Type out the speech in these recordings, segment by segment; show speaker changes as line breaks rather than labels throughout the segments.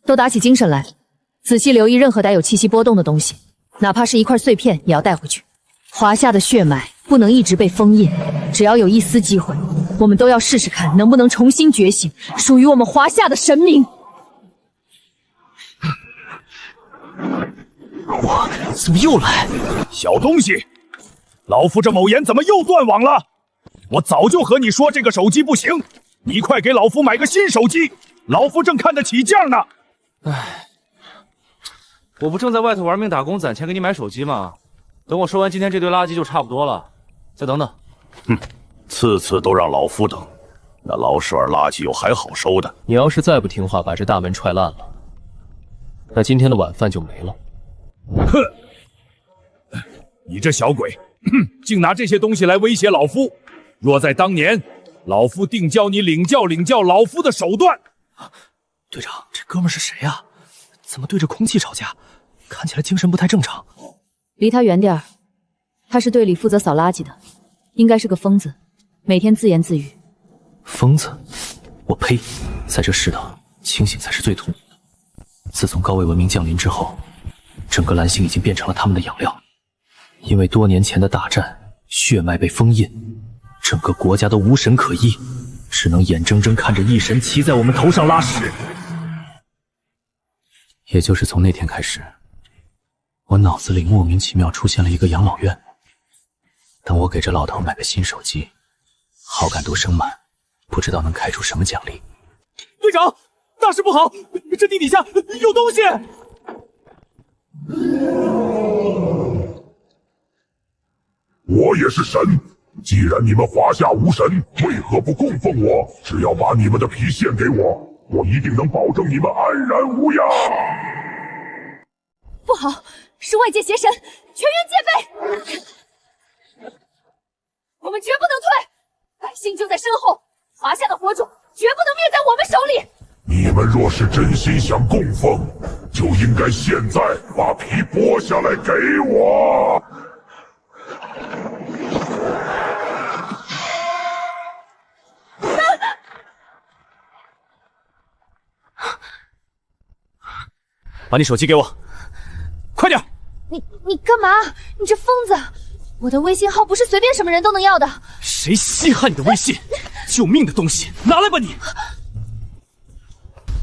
都打起精神来，仔细留意任何带有气息波动的东西，哪怕是一块碎片，也要带回去。华夏的血脉不能一直被封印，只要有一丝机会，我们都要试试看能不能重新觉醒属于我们华夏的神明。
我怎么又来？
小东西，老夫这某言怎么又断网了？我早就和你说这个手机不行，你快给老夫买个新手机，老夫正看得起价呢。
唉，我不正在外头玩命打工攒钱给你买手机吗？等我收完今天这堆垃圾就差不多了，再等等。
哼，次次都让老夫等，那老鼠儿垃圾有还好收的。
你要是再不听话，把这大门踹烂了，那今天的晚饭就没了。
哼，你这小鬼，竟拿这些东西来威胁老夫！若在当年，老夫定教你领教老夫的手段。
队长，这哥们是谁呀？怎么对着空气吵架？看起来精神不太正常。
离他远点儿，他是队里负责扫垃圾的，应该是个疯子，每天自言自语。
疯子？我呸！在这世道，清醒才是最痛苦的。自从高位文明降临之后，整个蓝星已经变成了他们的养料。因为多年前的大战，血脉被封印，整个国家都无神可依，只能眼睁睁看着一神骑在我们头上拉屎。也就是从那天开始，我脑子里莫名其妙出现了一个养老院。等我给这老头买个新手机，好感度升满，不知道能开出什么奖励。队长，大事不好，这地底下有东西！
我也是神，既然你们华夏无神，为何不供奉我？只要把你们的皮献给我，我一定能保证你们安然无恙。
不好，是外界邪神，全员戒备！我们绝不能退，百姓就在身后，华夏的火种绝不能灭在我们手里。
你们若是真心想供奉，就应该现在把皮剥下来给我。
把你手机给我，快点！
你干嘛？你这疯子！我的微信号不是随便什么人都能要的。
谁稀罕你的微信？救命的东西，拿来吧你！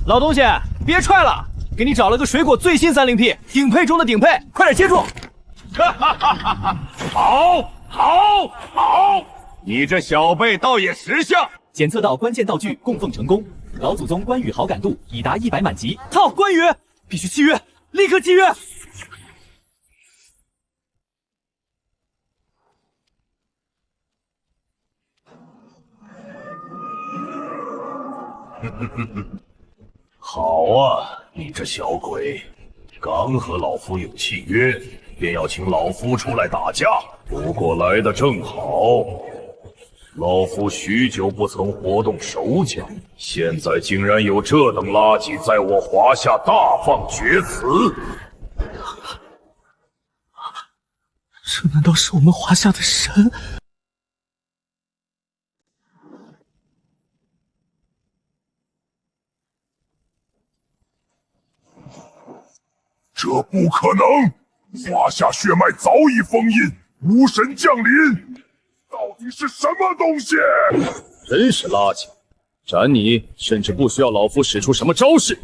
老东西，别踹了，给你找了个水果最新30P，顶配中的顶配，快点接住！
哈哈哈哈哈！好！你这小辈倒也识相。
检测到关键道具供奉成功，老祖宗关羽好感度已达100满级。
操，关羽！必须契约，立刻契约！
好啊，你这小鬼，刚和老夫有契约，便要请老夫出来打架，不过来得正好。老夫许久不曾活动手脚，现在竟然有这等垃圾在我华夏大放厥词！
这难道是我们华夏的神？
这不可能！华夏血脉早已封印，无神降临。到底是什么东西？
真是垃圾！斩你，甚至不需要老夫使出什么招式。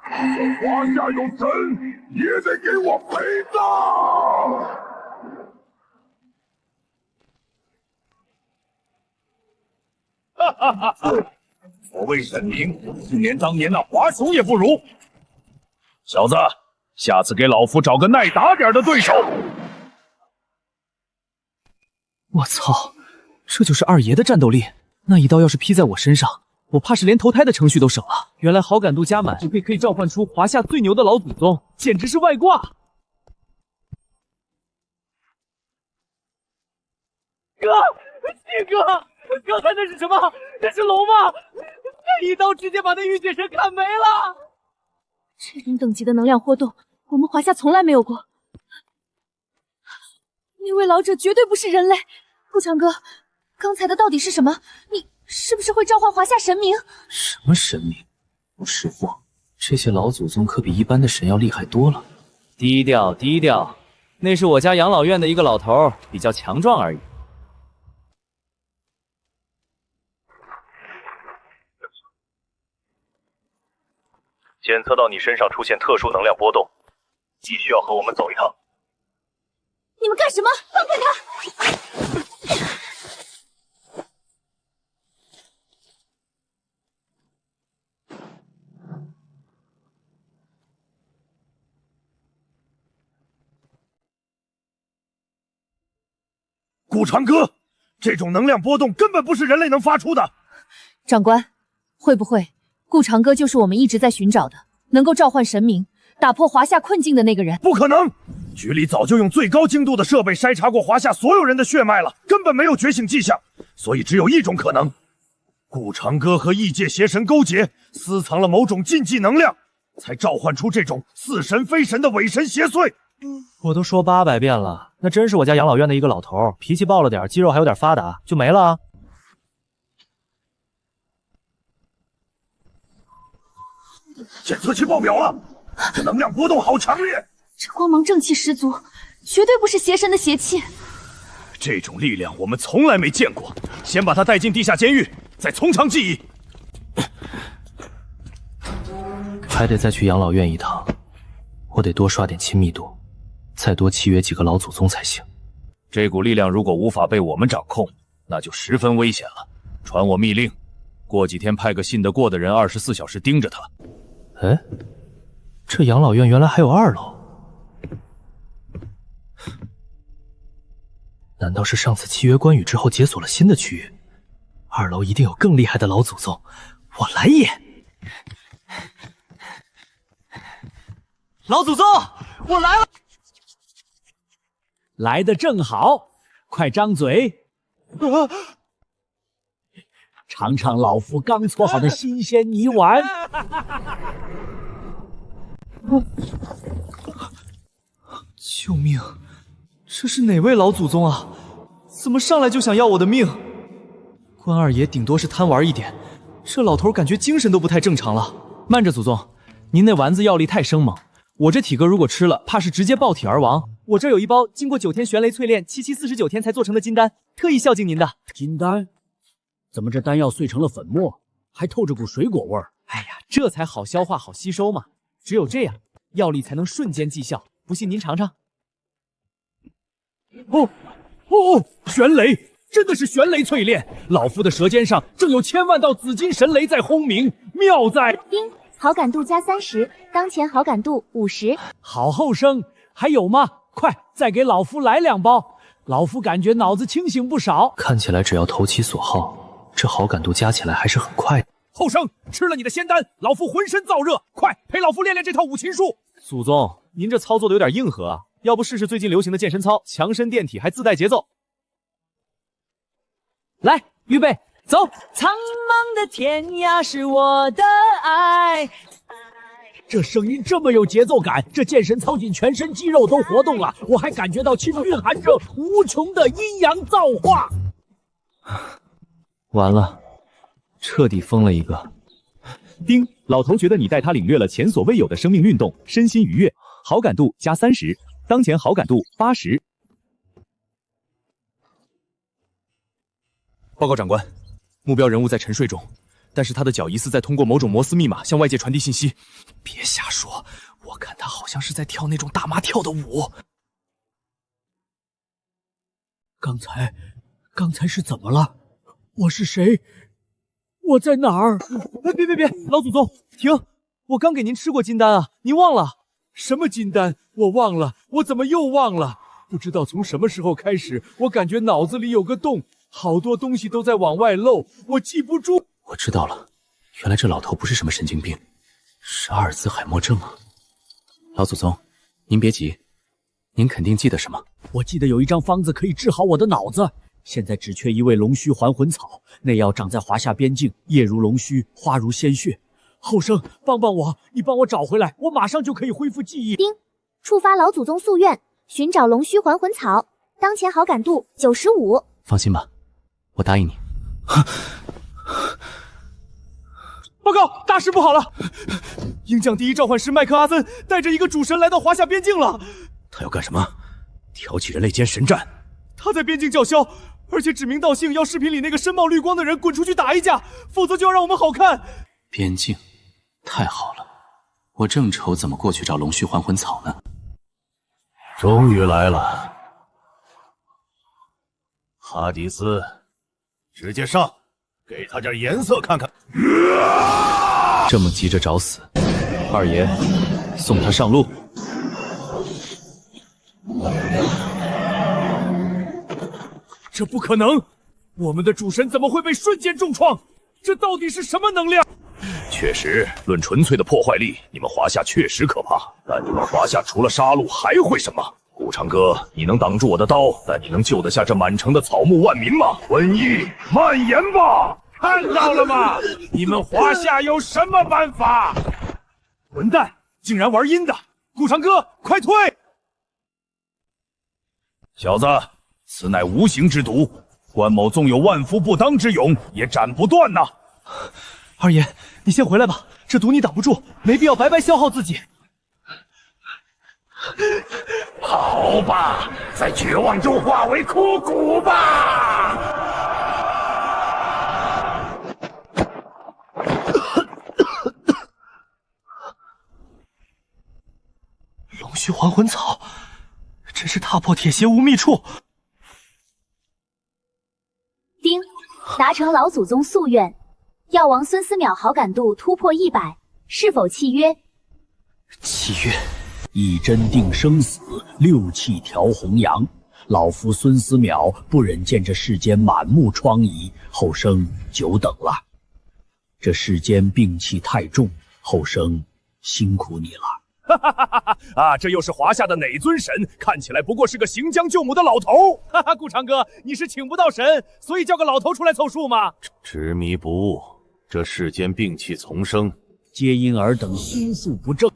这华夏有神，也得给我陪葬！
哈哈哈哈！所谓神明，竟连当年那华雄也不如。小子，下次给老夫找个耐打点的对手。
我操，这就是二爷的战斗力！那一刀要是劈在我身上，我怕是连投胎的程序都省了。原来好感度加满，只可以召唤出华夏最牛的老祖宗，简直是外挂！哥，七哥，刚才那是什么？那是龙吗？那一刀直接把那御姐神砍没了！
这种等级的能量活动，我们华夏从来没有过。那位老者绝对不是人类。顾长哥，刚才的到底是什么？你是不是会召唤华夏神明？
什么神明？师父，这些老祖宗可比一般的神要厉害多了。
低调低调，那是我家养老院的一个老头，比较强壮而已。
检测到你身上出现特殊能量波动，继续要和我们走一趟。
你们干什么？放开他！
顾长歌，这种能量波动根本不是人类能发出的。
长官，会不会顾长歌就是我们一直在寻找的，能够召唤神明、打破华夏困境的那个人？
不可能！局里早就用最高精度的设备筛查过华夏所有人的血脉了，根本没有觉醒迹象。所以只有一种可能：顾长歌和异界邪神勾结，私藏了某种禁忌能量，才召唤出这种似神非神的伪神邪祟。
我都说800遍了，那真是我家养老院的一个老头，脾气暴了点，肌肉还有点发达，就没了啊。
检测器爆表了，这能量波动好强烈，
这光芒正气十足，绝对不是邪神的邪气。
这种力量我们从来没见过。先把他带进地下监狱，再从长计议。
还得再去养老院一趟，我得多刷点亲密度，再多契约几个老祖宗才行。
这股力量如果无法被我们掌控，那就十分危险了。传我密令，过几天派个信得过的人24小时盯着他。
哎，这养老院原来还有2楼，难道是上次契约关羽之后解锁了新的区域？2楼一定有更厉害的老祖宗，我来也！
老祖宗，我来了！
来的正好，快张嘴，尝尝老夫刚搓好的新鲜泥丸。
救命！这是哪位老祖宗啊？怎么上来就想要我的命？关二爷顶多是贪玩一点，这老头感觉精神都不太正常了。慢着，祖宗，您那丸子药力太生猛，我这体格如果吃了，怕是直接爆体而亡。我这有一包经过9天玄雷淬炼，7749天才做成的金丹，特意孝敬您的。
金丹？怎么这丹药碎成了粉末，还透着股水果味儿？
哎呀，这才好消化好吸收嘛，只有这样，药力才能瞬间绩效。不信您尝尝。
玄雷，真的是玄雷淬炼！老夫的舌尖上正有千万道紫金神雷在轰鸣，妙在。
丁，好感度加30，当前好感度50。
好后生，还有吗？快，再给老夫来2包！老夫感觉脑子清醒不少。
看起来只要投其所好，这好感度加起来还是很快的。
后生，吃了你的仙丹，老夫浑身燥热，快陪老夫练练这套五禽术。
祖宗，您这操作的有点硬核啊，要不试试最近流行的健身操，强身垫体还自带节奏。来，预备，走！苍茫的天涯是我的爱。
这声音这么有节奏感，这健身操进全身肌肉都活动了，我还感觉到其中蕴含着无穷的阴阳造化。
完了，彻底疯了一个。
丁，老头觉得你带他领略了前所未有的生命运动，身心愉悦，好感度加30，当前好感度80。
报告长官，目标人物在沉睡中，但是他的脚疑似在通过某种摩斯密码向外界传递信息。别瞎说，我看他好像是在跳那种大妈跳的舞。
刚才是怎么了？我是谁？我在哪儿？
别，老祖宗，停！我刚给您吃过金丹啊，您忘了？
什么金丹？我忘了，我怎么又忘了？不知道从什么时候开始，我感觉脑子里有个洞，好多东西都在往外漏，我记不住。
我知道了，原来这老头不是什么神经病，是阿尔兹海默症啊。老祖宗，您别急，您肯定记得什么？
我记得有一张方子可以治好我的脑子，现在只缺一味龙须还魂草，那药长在华夏边境，叶如龙须，花如鲜血。后生，帮帮我，你帮我找回来，我马上就可以恢复记忆。
丁，触发老祖宗夙愿，寻找龙须还魂草，当前好感度95。
放心吧，我答应你。
报告，大事不好了！鹰将第一召唤师麦克阿森带着一个主神来到华夏边境了。
他要干什么？挑起人类间神战？
他在边境叫嚣，而且指名道姓要视频里那个身冒绿光的人滚出去打一架，否则就要让我们好看。
边境，太好了，我正愁怎么过去找龙须还魂草呢。
终于来了，哈迪斯，直接上，给他点颜色看看。
这么急着找死，二爷，送他上路。
这不可能！我们的主神怎么会被瞬间重创？这到底是什么能量？
确实，论纯粹的破坏力，你们华夏确实可怕。但你们华夏除了杀戮还会什么？顾长哥，你能挡住我的刀，但你能救得下这满城的草木万民吗？瘟疫蔓延吧！
看到了吗？你们华夏有什么办法？
混蛋，竟然玩阴的！顾长哥，快退！
小子，此乃无形之毒，关某纵有万夫不当之勇，也斩不断呐！
二爷，你先回来吧，这毒你挡不住，没必要白白消耗自己。
好吧，在绝望中化为枯骨吧！
龙须还魂草，真是踏破铁鞋无觅处。
丁，达成老祖宗夙愿，药王孙思邈好感度突破100，是否契约？
契约。
一针定生死，6气调红阳。老夫孙思邈不忍见这世间满目疮痍，后生久等了。这世间病气太重，后生辛苦你了。
哈哈哈！啊，这又是华夏的哪尊神？看起来不过是个行将就木的老头。
哈哈，顾长哥，你是请不到神，所以叫个老头出来凑数吗？
执迷不悟，这世间病气丛生，
皆因尔等心术不正。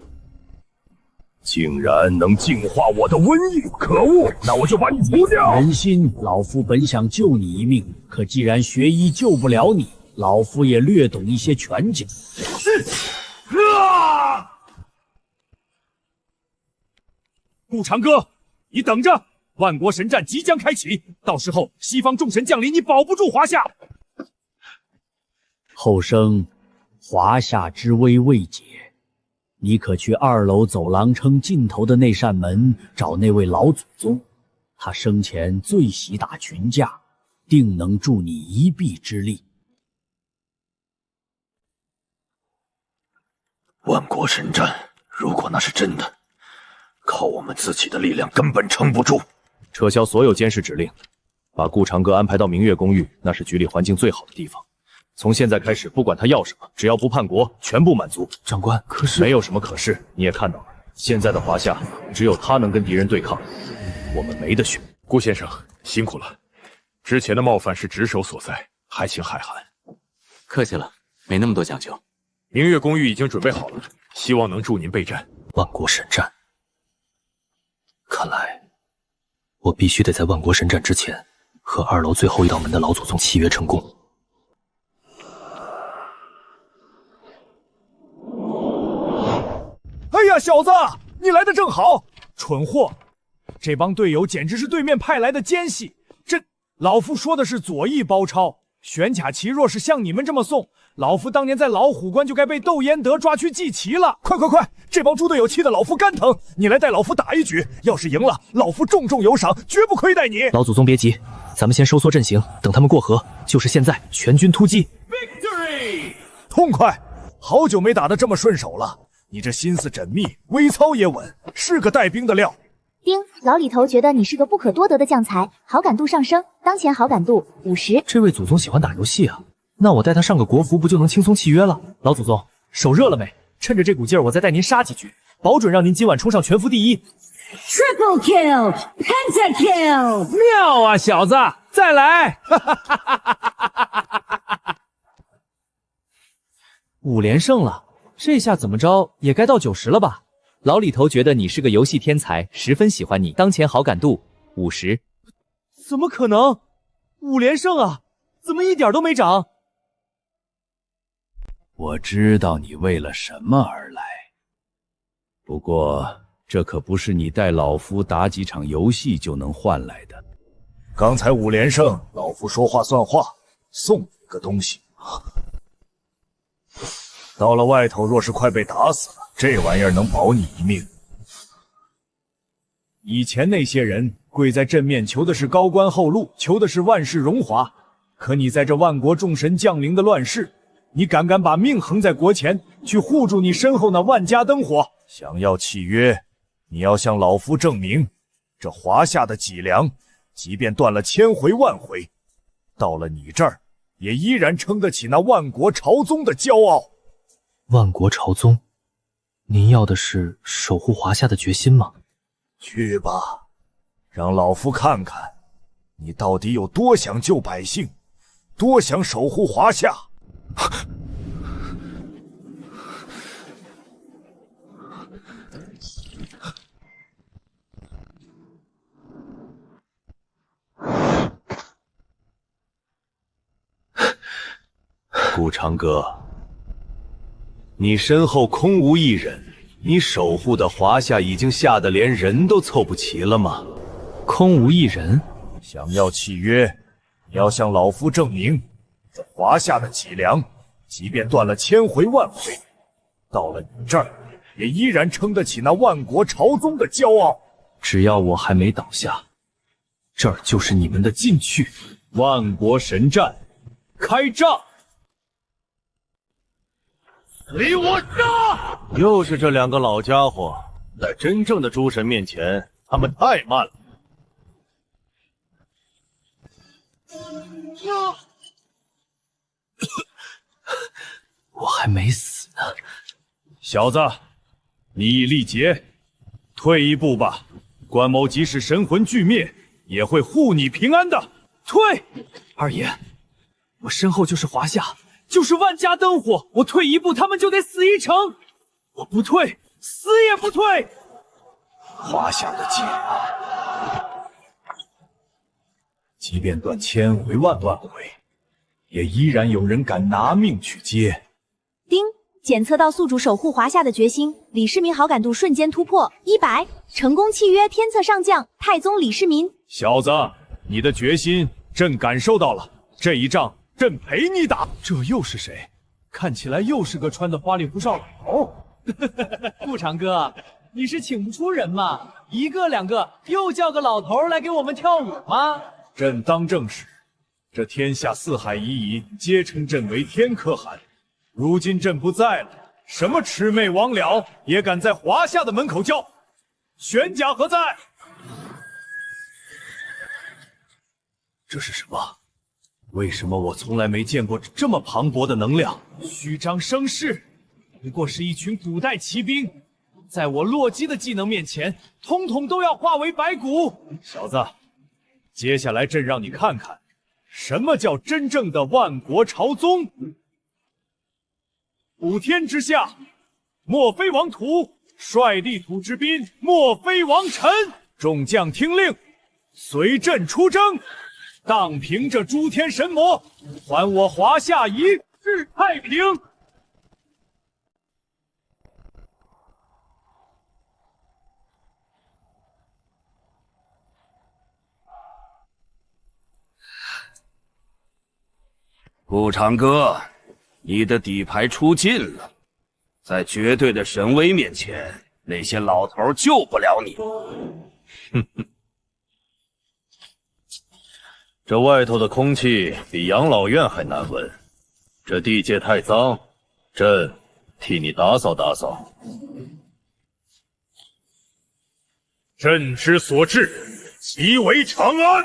竟然能净化我的瘟疫！可恶，那我就把你除掉！
仁心，老夫本想救你一命，可既然学医救不了你，老夫也略懂一些拳脚。
顾长哥，你等着，万国神战即将开启，到时候西方众神降临，你保不住华夏。
后生，华夏之危未解。你可去2楼走廊称尽头的那扇门找那位老祖宗，他生前最喜打群架，定能助你一臂之力。
万国神战，如果那是真的，靠我们自己的力量根本撑不住。
撤销所有监视指令，把顾长哥安排到明月公寓，那是局里环境最好的地方。从现在开始，不管他要什么，只要不叛国，全部满足。
长官，可是
没有什么可是，你也看到了，现在的华夏只有他能跟敌人对抗，我们没得选。
顾先生辛苦了，之前的冒犯是职守所在，还请海涵。
客气了，没那么多讲究。
明月公寓已经准备好了，希望能助您备战。
万国神战，看来我必须得在万国神战之前和2楼最后一道门的老祖宗契约成功。
哎呀，小子，你来的正好！蠢货，这帮队友简直是对面派来的奸细。老夫说的是左翼包抄，玄甲旗若是像你们这么送，老夫当年在老虎关就该被窦延德抓去祭旗了。快快快，这帮猪队友气得老夫肝疼，你来带老夫打一局，要是赢了，老夫重重有赏，绝不亏待你。
老祖宗别急，咱们先收缩阵型，等他们过河，就是现在，全军突击。
Victory！ 痛快，好久没打得这么顺手了。你这心思缜密，微操也稳，是个带兵的料。
丁，老李头觉得你是个不可多得的将才，好感度上升，当前好感度50。
这位祖宗喜欢打游戏啊，那我带他上个国服不就能轻松契约了？
老祖宗，手热了没？趁着这股劲儿，我再带您杀几局，保准让您今晚冲上全服第一。
Triple kill, pentakill，
妙啊，小子，再来！5连胜了。这下怎么着也该到90了吧？
老李头觉得你是个游戏天才，十分喜欢你，当前好感度50。
怎么可能？5连胜啊，怎么一点都没涨？
我知道你为了什么而来，不过这可不是你带老夫打几场游戏就能换来的。
刚才5连胜，老夫说话算话，送你个东西。到了外头，若是快被打死了，这玩意儿能保你一命。
以前那些人跪在阵面求的是高官厚禄，求的是万世荣华，可你在这万国众神降临的乱世，你敢把命横在国前，去护住你身后那万家灯火？
想要契约，你要向老夫证明，这华夏的脊梁，即便断了千回万回，到了你这儿，也依然撑得起那万国朝宗的骄傲。
万国朝宗，您要的是守护华夏的决心吗？
去吧，让老夫看看，你到底有多想救百姓，多想守护华夏。顾长歌，你身后空无一人，你守护的华夏已经吓得连人都凑不齐了吗？
空无一人？
想要契约，你要向老夫证明，这华夏的脊梁，即便断了千回万回，到了你这儿，也依然撑得起那万国朝宗的骄傲。
只要我还没倒下，这儿就是你们的禁区。
万国神战，开战！
离我杀！又是这2个老家伙，在真正的诸神面前，他们太慢了。
我还没死呢。
小子，你已力竭，退一步吧。关某即使神魂俱灭，也会护你平安的。
退！二爷，我身后就是华夏，就是万家灯火，我退一步，他们就得死一城。我不退，死也不退。
华夏的脊梁，即便断千回万回，也依然有人敢拿命去接。
丁，检测到宿主守护华夏的决心，李世民好感度瞬间突破100，成功契约天策上将太宗李世民。
小子，你的决心朕感受到了，这一仗朕陪你打。
这又是谁？看起来又是个穿的花里胡哨老头。顾长哥，你是请不出人吗？一个两个又叫个老头来给我们跳舞吗？
朕当政时，这天下四海夷夷皆称朕为天可汗。如今朕不在了，什么魑魅魍魉也敢在华夏的门口叫？玄甲何在？
这是什么？为什么我从来没见过这么磅礴的能量？
虚张声势，不过是一群古代骑兵，在我洛基的技能面前，统统都要化为白骨。
小子，接下来朕让你看看，什么叫真正的万国朝宗。普天之下，莫非王土；率地土之滨，莫非王臣。众将听令，随朕出征，荡平这诸天神魔，还我华夏一日太平。
顾长歌，你的底牌出尽了，在绝对的神威面前，那些老头救不了你。
哼哼，这外头的空气比养老院还难闻，这地界太脏，朕替你打扫打扫。
朕之所至，即为长安。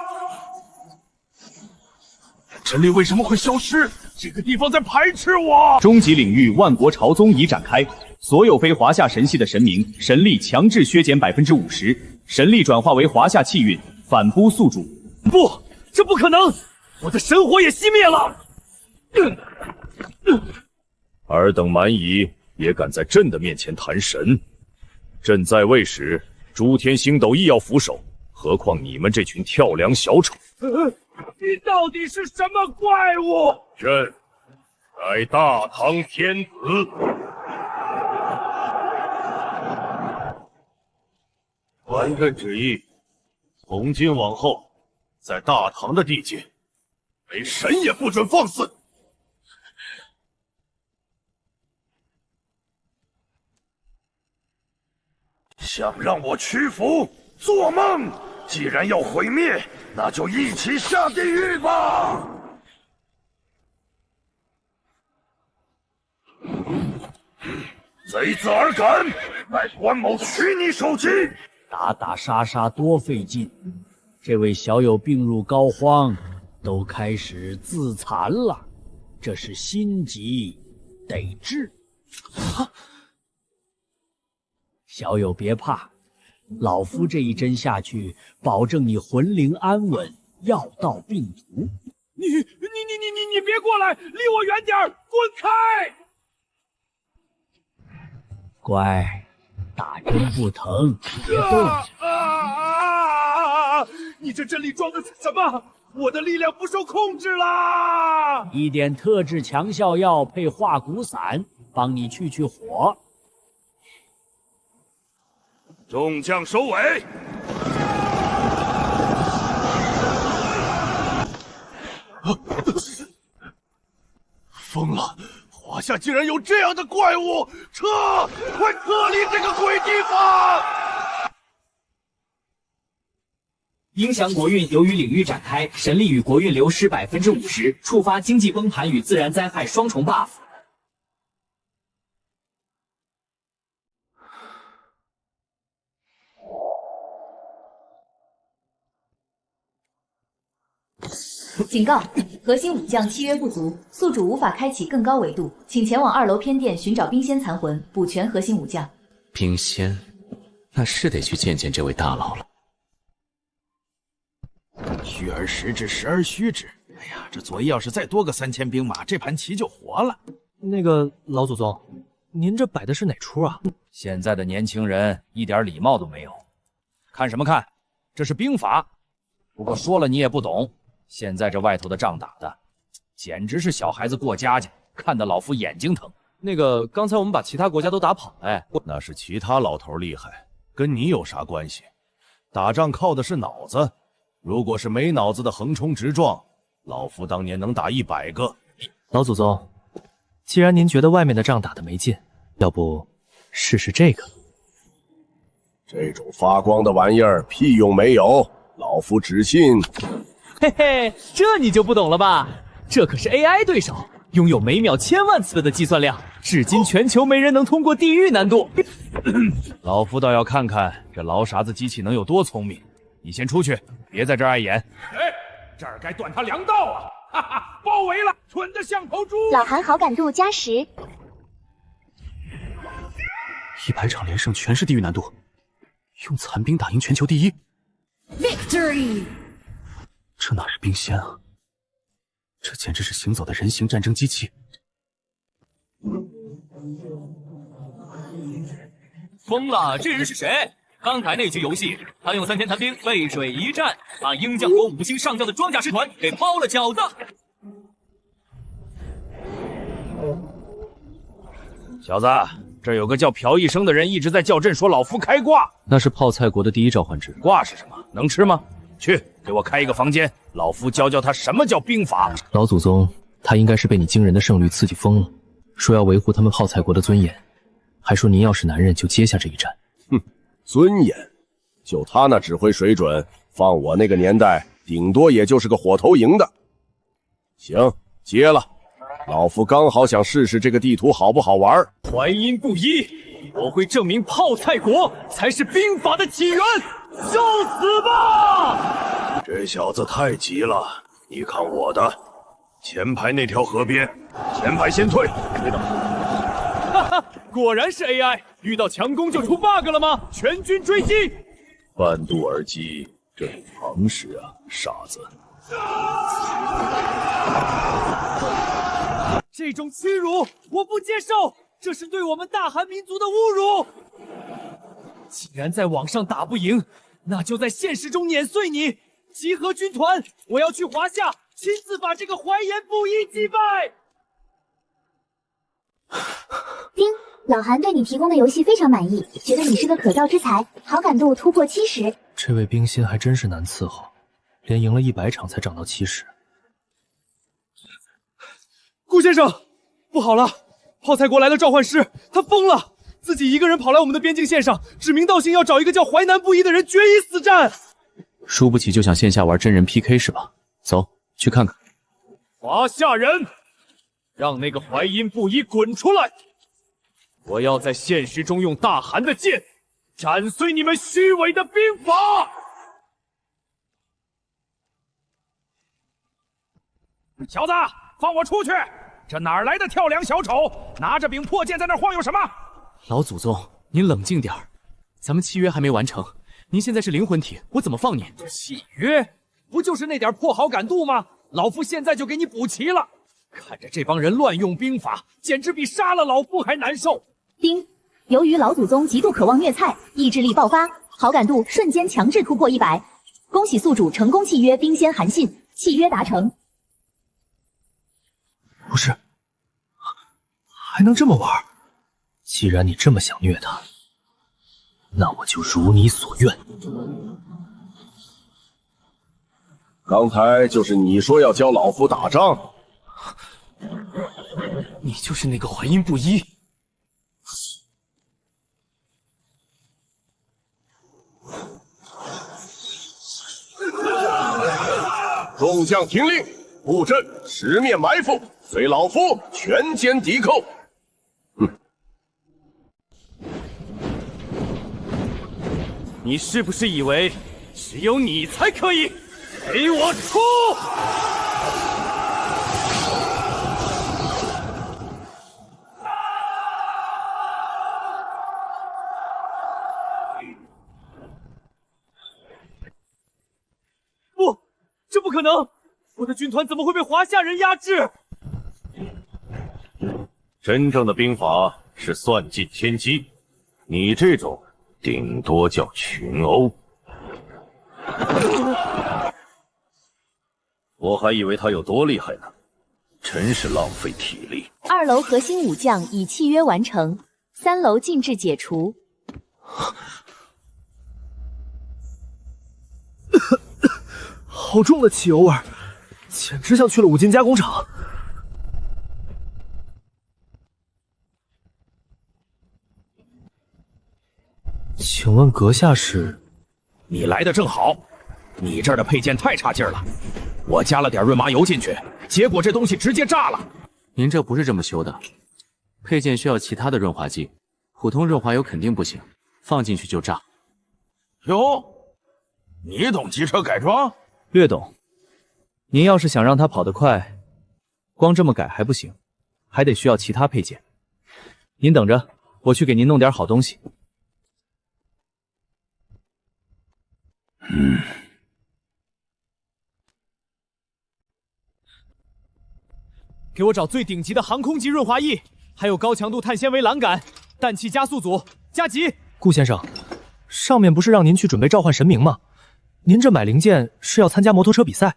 这里为什么会消失？这个地方在排斥我。
终极领域万国朝宗已展开，所有非华夏神系的神明神力强制削减50%，神力转化为华夏气运，反扑宿主。
不，这不可能！我的神火也熄灭了。
尔等蛮夷也敢在朕的面前谈神？朕在位时，诸天星斗亦要俯首，何况你们这群跳梁小丑！
你到底是什么怪物？
朕乃大唐天子。传朕旨意，从今往后，在大唐的地界，连神也不准放肆。想让我屈服？做梦！既然要毁灭，那就一起下地狱吧！贼子尔敢，待关某取你首级！
打打杀杀多费劲，这位小友病入膏肓，都开始自残了，这是心急，得治。小友别怕，老夫这一针下去，保证你魂灵安稳，药到病除。
你别过来，离我远点，滚开！
乖，打针不疼，别动。
你这针里装的是什么？我的力量不受控制啦！
一点特制强效药配化骨散，帮你去火。
众将收尾！疯了！华夏竟然有这样的怪物！撤！快撤离这个鬼地方！
影响国运由于领域展开，神力与国运流失50%，触发经济崩盘与自然灾害双重 buff。
警告：核心武将契约不足，宿主无法开启更高维度，请前往2楼偏殿寻找冰仙残魂，补全核心武将。
冰仙，那是得去见见这位大佬了。
虚而实之，实而虚之。哎呀，这左翼要是再多个3000兵马，这盘棋就活了。
那个老祖宗，您这摆的是哪出啊？
现在的年轻人一点礼貌都没有，看什么看？这是兵法。不过说了你也不懂。现在这外头的仗打的，简直是小孩子过家家，看得老夫眼睛疼。
那个，刚才我们把其他国家都打跑了，哎，
那是其他老头厉害，跟你有啥关系？打仗靠的是脑子，如果是没脑子的横冲直撞，老夫当年能打100个。
老祖宗，既然您觉得外面的仗打得没劲，要不试试这个？
这种发光的玩意儿屁用没有，老夫只信。
嘿嘿，这你就不懂了吧？这可是 AI 对手，拥有每秒1000万次的计算量，至今全球没人能通过地狱难度。
老夫倒要看看这老傻子机器能有多聪明。你先出去，别在这儿碍眼。
哎，这儿该断他粮道啊！哈哈，包围了，蠢得像头猪。
老韩好感度加10。
100场连胜全是地狱难度，用残兵打赢全球第一。
Victory！
这哪是冰仙啊？这简直是行走的人形战争机器！
疯了，这人是谁？刚才那局游戏，他用3000残兵背水一战，把鹰将国5星上将的装甲师团给包了饺子。
小子，这有个叫朴医生的人一直在叫阵，说老夫开挂。
那是泡菜国的第1召唤制。
挂是什么？能吃吗？去，给我开一个房间，老夫教教他什么叫兵法。
老祖宗，他应该是被你惊人的胜率刺激疯了，说要维护他们泡菜国的尊严，还说您要是男人就接下这一战。
哼，尊严？就他那指挥水准，放我那个年代，顶多也就是个火头营的。行，接了。老夫刚好想试试这个地图好不好玩。
淮阴不一，我会证明泡菜国才是兵法的起源。受死吧！
这小子太急了，你看我的，前排那条河边，前排先退，别动。
哈哈，果然是 AI， 遇到强攻就出 bug 了吗？全军追击！
半渡而击，这是常识啊，傻子。
这种屈辱我不接受，这是对我们大韩民族的侮辱！竟然在网上打不赢，那就在现实中碾碎你！集合军团，我要去华夏，亲自把这个怀言不一击败。
丁，老韩对你提供的游戏非常满意，觉得你是个可造之才，好感度突破70。
这位冰心还真是难伺候，连赢了100场才涨到70。
顾先生，不好了！泡菜国来了召唤师，他疯了，自己一个人跑来我们的边境线上，指名道姓要找一个叫淮南不一的人决一死战。
输不起就想线下玩真人 PK 是吧？走，去看看。
华夏人，让那个淮阴不一滚出来！我要在现实中用大寒的剑斩碎你们虚伪的兵法！小子，放我出去！这哪来的跳梁小丑？拿着柄破剑在那晃悠什么？
老祖宗，您冷静点儿，咱们契约还没完成，您现在是灵魂体，我怎么放您？
契约不就是那点破好感度吗？老夫现在就给你补齐了！看着这帮人乱用兵法，简直比杀了老夫还难受。
丁，由于老祖宗极度渴望虐菜，意志力爆发，好感度瞬间强制突破100。恭喜宿主成功契约冰仙韩信，契约达成。
不是，还能这么玩？既然你这么想虐他，那我就如你所愿。
刚才就是你说要教老夫打仗，
你就是那个淮阴不一。
众将听令，布阵，十面埋伏，随老夫全歼敌寇。
你是不是以为只有你才可以？给我出！
不，这不可能！我的军团怎么会被华夏人压制？
真正的兵法是算尽天机，你这种顶多叫群殴。我还以为他有多厉害呢，真是浪费体力。
2楼核心武将已契约完成，3楼禁制解除。
好重的汽油味，简直像去了五金加工厂。请问阁下是？
你来的正好，你这儿的配件太差劲了，我加了点润麻油进去，结果这东西直接炸了。
您这不是这么修的，配件需要其他的润滑剂，普通润滑油肯定不行，放进去就炸。
哟，你懂机车改装？
略懂。您要是想让它跑得快，光这么改还不行，还得需要其他配件。您等着，我去给您弄点好东西。给我找最顶级的航空级润滑液，还有高强度碳纤维栏杆、氮气加速组，加急！
顾先生，上面不是让您去准备召唤神明吗？您这买零件是要参加摩托车比赛？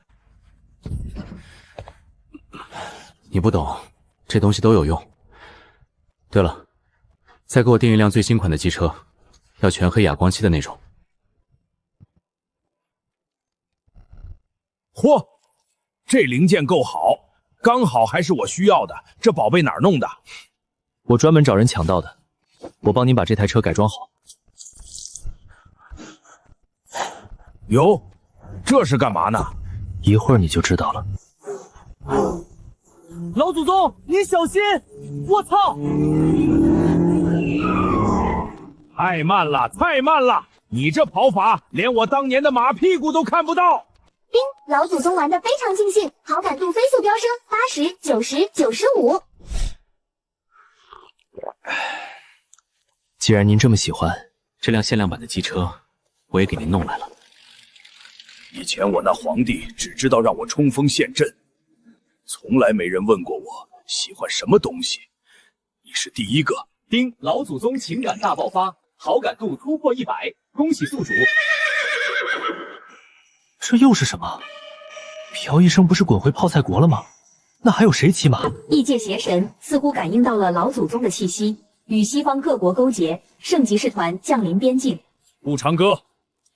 你不懂，这东西都有用。对了，再给我订一辆最新款的机车，要全黑哑光漆的那种。
嚯，这零件够好，刚好还是我需要的。这宝贝哪儿弄的？
我专门找人抢到的。我帮您把这台车改装好。
哟，这是干嘛呢？
一会儿你就知道了。
老祖宗，您小心！我操！
太慢了，太慢了！你这跑法，连我当年的马屁股都看不到。
丁，老祖宗玩得非常尽兴，好感度飞速飙升，80、90、95。
既然您这么喜欢，
这辆限量版的机车，我也给您弄来了。
以前我那皇帝只知道让我冲锋陷阵，从来没人问过我喜欢什么东西。你是第一个。
丁，老祖宗情感大爆发，好感度突破100，恭喜宿主。
这又是什么？朴医生不是滚回泡菜国了吗？那还有谁骑马？
异界邪神似乎感应到了老祖宗的气息，与西方各国勾结，圣骑士团降临边境。
顾长歌，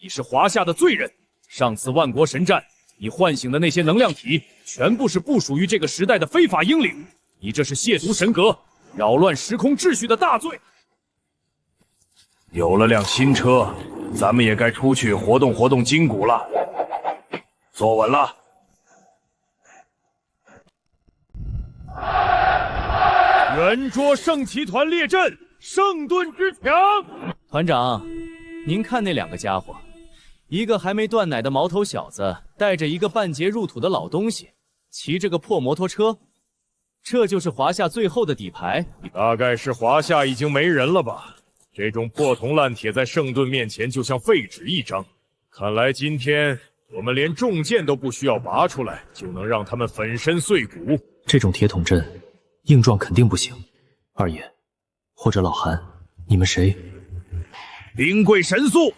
你是华夏的罪人。上次万国神战，你唤醒的那些能量体，全部是不属于这个时代的非法英灵。你这是亵渎神格，扰乱时空秩序的大罪。
有了辆新车，咱们也该出去活动活动筋骨了。坐稳了。
圆桌圣骑团列阵，圣盾之强。
团长，您看那两个家伙，一个还没断奶的毛头小子，带着一个半截入土的老东西，骑着个破摩托车，这就是华夏最后的底牌。
大概是华夏已经没人了吧？这种破铜烂铁在圣盾面前就像废纸一张。看来今天我们连重剑都不需要拔出来，就能让他们粉身碎骨。
这种铁桶阵，硬撞肯定不行。二爷，或者老韩，你们谁？
兵贵神速，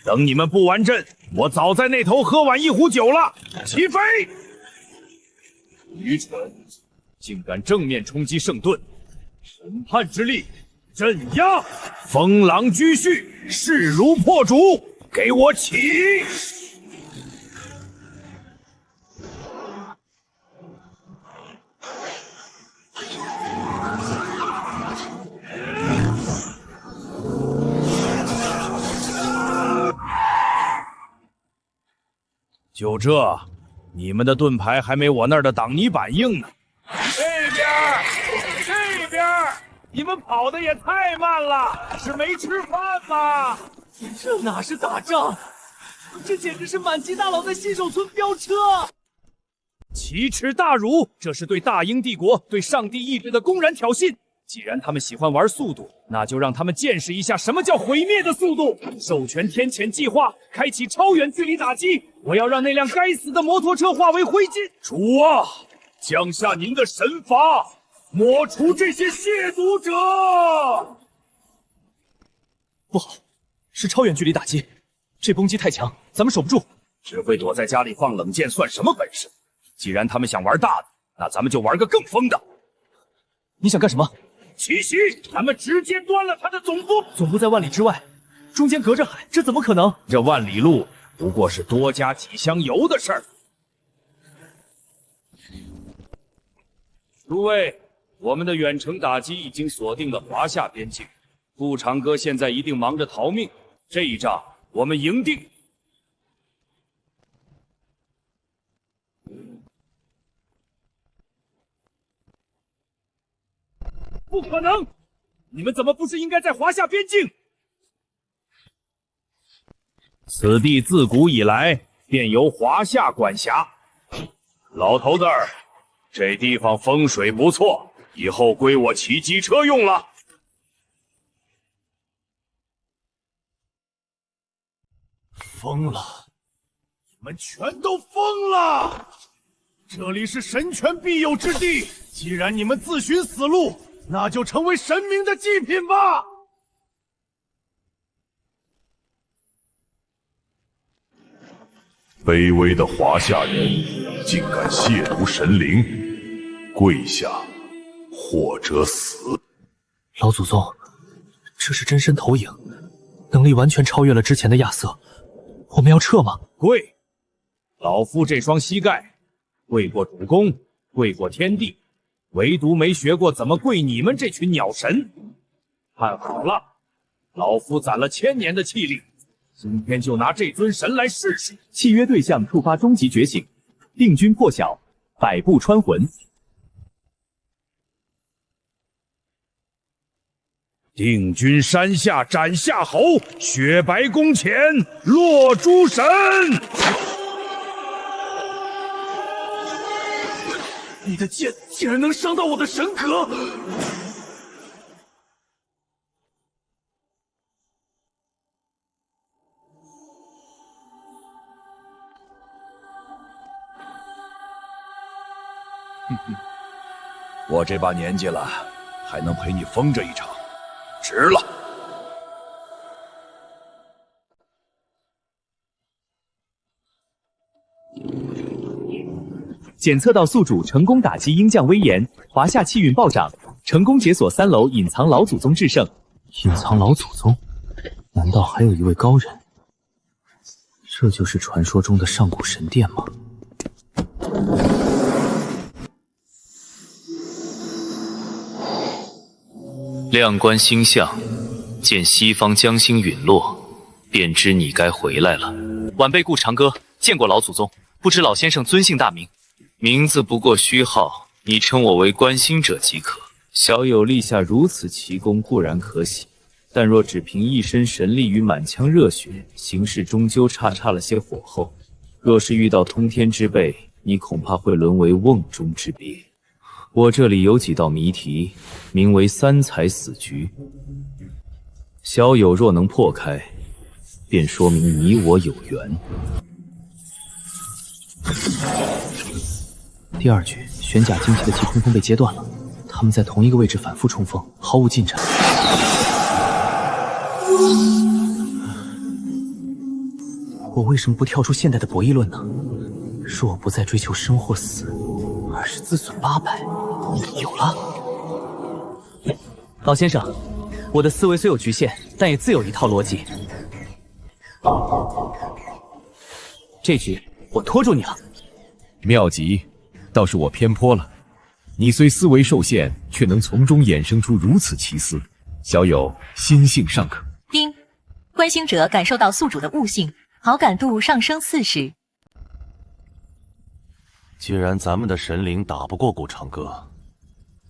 等你们布完阵，我早在那头喝完一壶酒了。起飞！
愚蠢，竟敢正面冲击圣盾！审判之力，镇压！
风狼居胥，势如破竹，给我起！
就这，你们的盾牌还没我那儿的挡泥板硬呢。
这边，你们跑的也太慢了，是没吃饭吗？
这哪是打仗，这简直是满级大佬在新手村飙车！
奇耻大辱，这是对大英帝国、对上帝意志的公然挑衅。既然他们喜欢玩速度，那就让他们见识一下什么叫毁灭的速度。授权天谴计划，开启超远距离打击。我要让那辆该死的摩托车化为灰烬。
主啊，降下您的神罚，抹除这些亵渎者！
不好，是超远距离打击，这攻击太强，咱们守不住。
只会躲在家里放冷箭算什么本事？既然他们想玩大的，那咱们就玩个更疯的。
你想干什么？
奇袭！咱们直接端了他的总部。
总部在万里之外，中间隔着海，这怎么可能？
这万里路不过是多加几箱油的事儿。诸位，我们的远程打击已经锁定了华夏边境，顾长歌现在一定忙着逃命，这一仗我们赢定。
不可能！你们怎么不是应该在华夏边境？
此地自古以来便由华夏管辖。
老头子儿，这地方风水不错，以后归我骑机车用了。
疯了！你们全都疯了！这里是神权必有之地，既然你们自寻死路，那就成为神明的祭品吧！
卑微的华夏人竟敢亵渎神灵，跪下或者死！
老祖宗，这是真身投影，能力完全超越了之前的亚瑟。我们要撤吗？
跪！老夫这双膝盖，跪过主公，跪过天地。唯独没学过怎么跪你们这群鸟神。看好了，老夫攒了1000年的气力，今天就拿这尊神来试试。
契约对象触发终极觉醒，定军破晓，百步穿魂。
定军山下斩夏侯，雪白宫前落诸神。
你的剑竟然能伤到我的神格！
我这把年纪了，还能陪你疯这一场，值了。
检测到宿主成功打击鹰将威严，华夏气运暴涨，成功解锁3楼隐藏老祖宗制胜。
隐藏老祖宗？难道还有一位高人？这就是传说中的上古神殿吗？亮观星象，见西方将星陨落，便知你该回来了。晚辈顾长歌见过老祖宗，不知老先生尊姓大名？名字不过虚号，你称我为观星者即可。小友立下如此奇功固然可喜，但若只凭一身神力与满腔热血，行事终究差了些火候。若是遇到通天之辈，你恐怕会沦为瓮中之鳖。我这里有几道谜题，名为三才死局。小友若能破开，便说明你我有缘。第二局，玄甲精气的气冲锋被截断了，他们在同一个位置反复冲锋，毫无进展。我为什么不跳出现代的博弈论呢？若我不再追求生或死，而是自损800，有了。老先生，我的思维虽有局限，但也自有一套逻辑。这局我拖住你了。
妙极，倒是我偏颇了。你虽思维受限，却能从中衍生出如此奇思，小友心性尚可。
丁，观星者感受到宿主的悟性，好感度上升40。
既然咱们的神灵打不过顾长歌，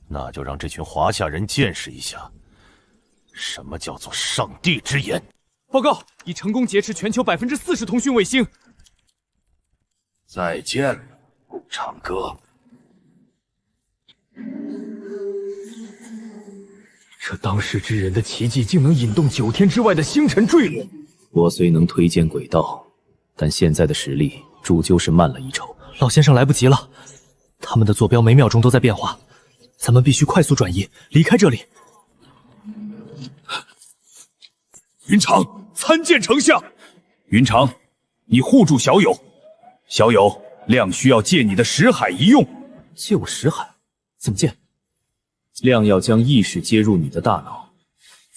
那就让这群华夏人见识一下，什么叫做上帝之眼。
报告，已成功劫持全球40%通讯卫星。
再见，顾长歌。
这当世之人的奇迹，竟能引动9天之外的星辰坠落。
我虽能推荐轨道，但现在的实力终究是慢了一筹。老先生来不及了，他们的坐标每秒钟都在变化，咱们必须快速转移，离开这里。
云长参见丞相。云长，你护住小友。小友，亮需要借你的识海一用。
借我识海？怎么借？亮要将意识接入你的大脑，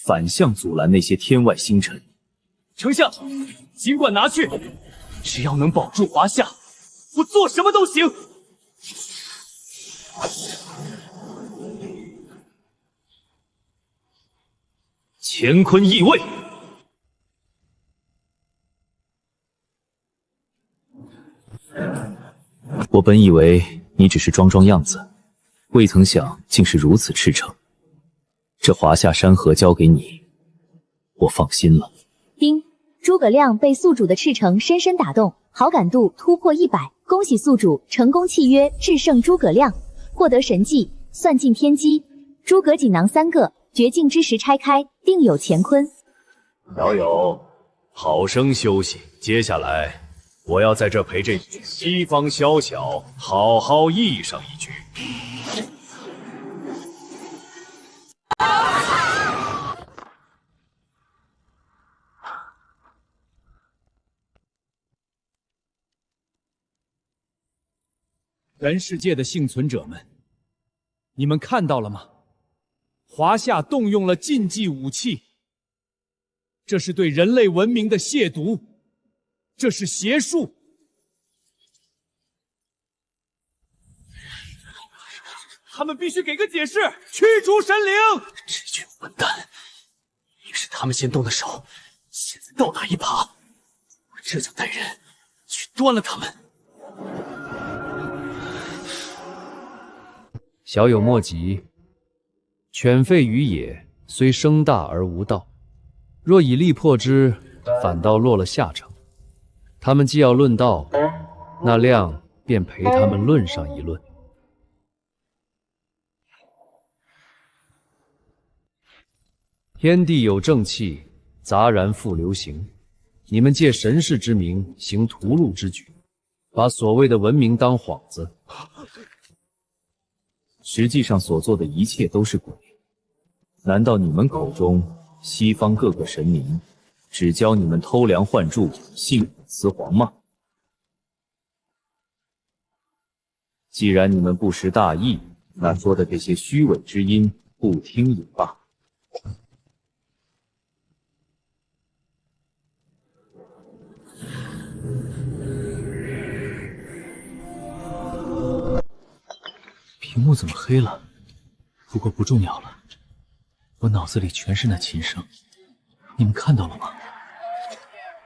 反向阻拦那些天外星辰。
丞相，尽管拿去，只要能保住华夏，我做什么都行。
乾坤易位。我本以为你只是装样子，未曾想竟是如此赤诚。这华夏山河交给你，我放心了。
丁，诸葛亮被宿主的赤诚深深打动，好感度突破100，恭喜宿主成功契约制胜诸葛亮，获得神技算尽天机，诸葛锦囊3个，绝境之时拆开，定有乾坤。
小友，好生休息，接下来我要在这陪这西方宵小好好议上一局。
全世界的幸存者们，你们看到了吗？华夏动用了禁忌武器，这是对人类文明的亵渎，这是邪术。他们必须给个解释，驱逐神灵！
这群混蛋，明是他们先动的手，现在倒打一耙，我这就带人去端了他们。
小友莫急，犬吠于野，虽声大而无道。若以力破之，反倒落了下乘。他们既要论道，那亮便陪他们论上一论。天地有正气，杂然复流行。你们借神世之名行屠戮之举，把所谓的文明当幌子。
实际上所做的一切都是鬼。难道你们口中西方各个神明只教你们偷梁换柱、信奉雌黄吗？
既然你们不识大义，那说的这些虚伪之音不听也罢。
屏幕怎么黑了？不过不重要了，我脑子里全是那琴声，你们看到了吗？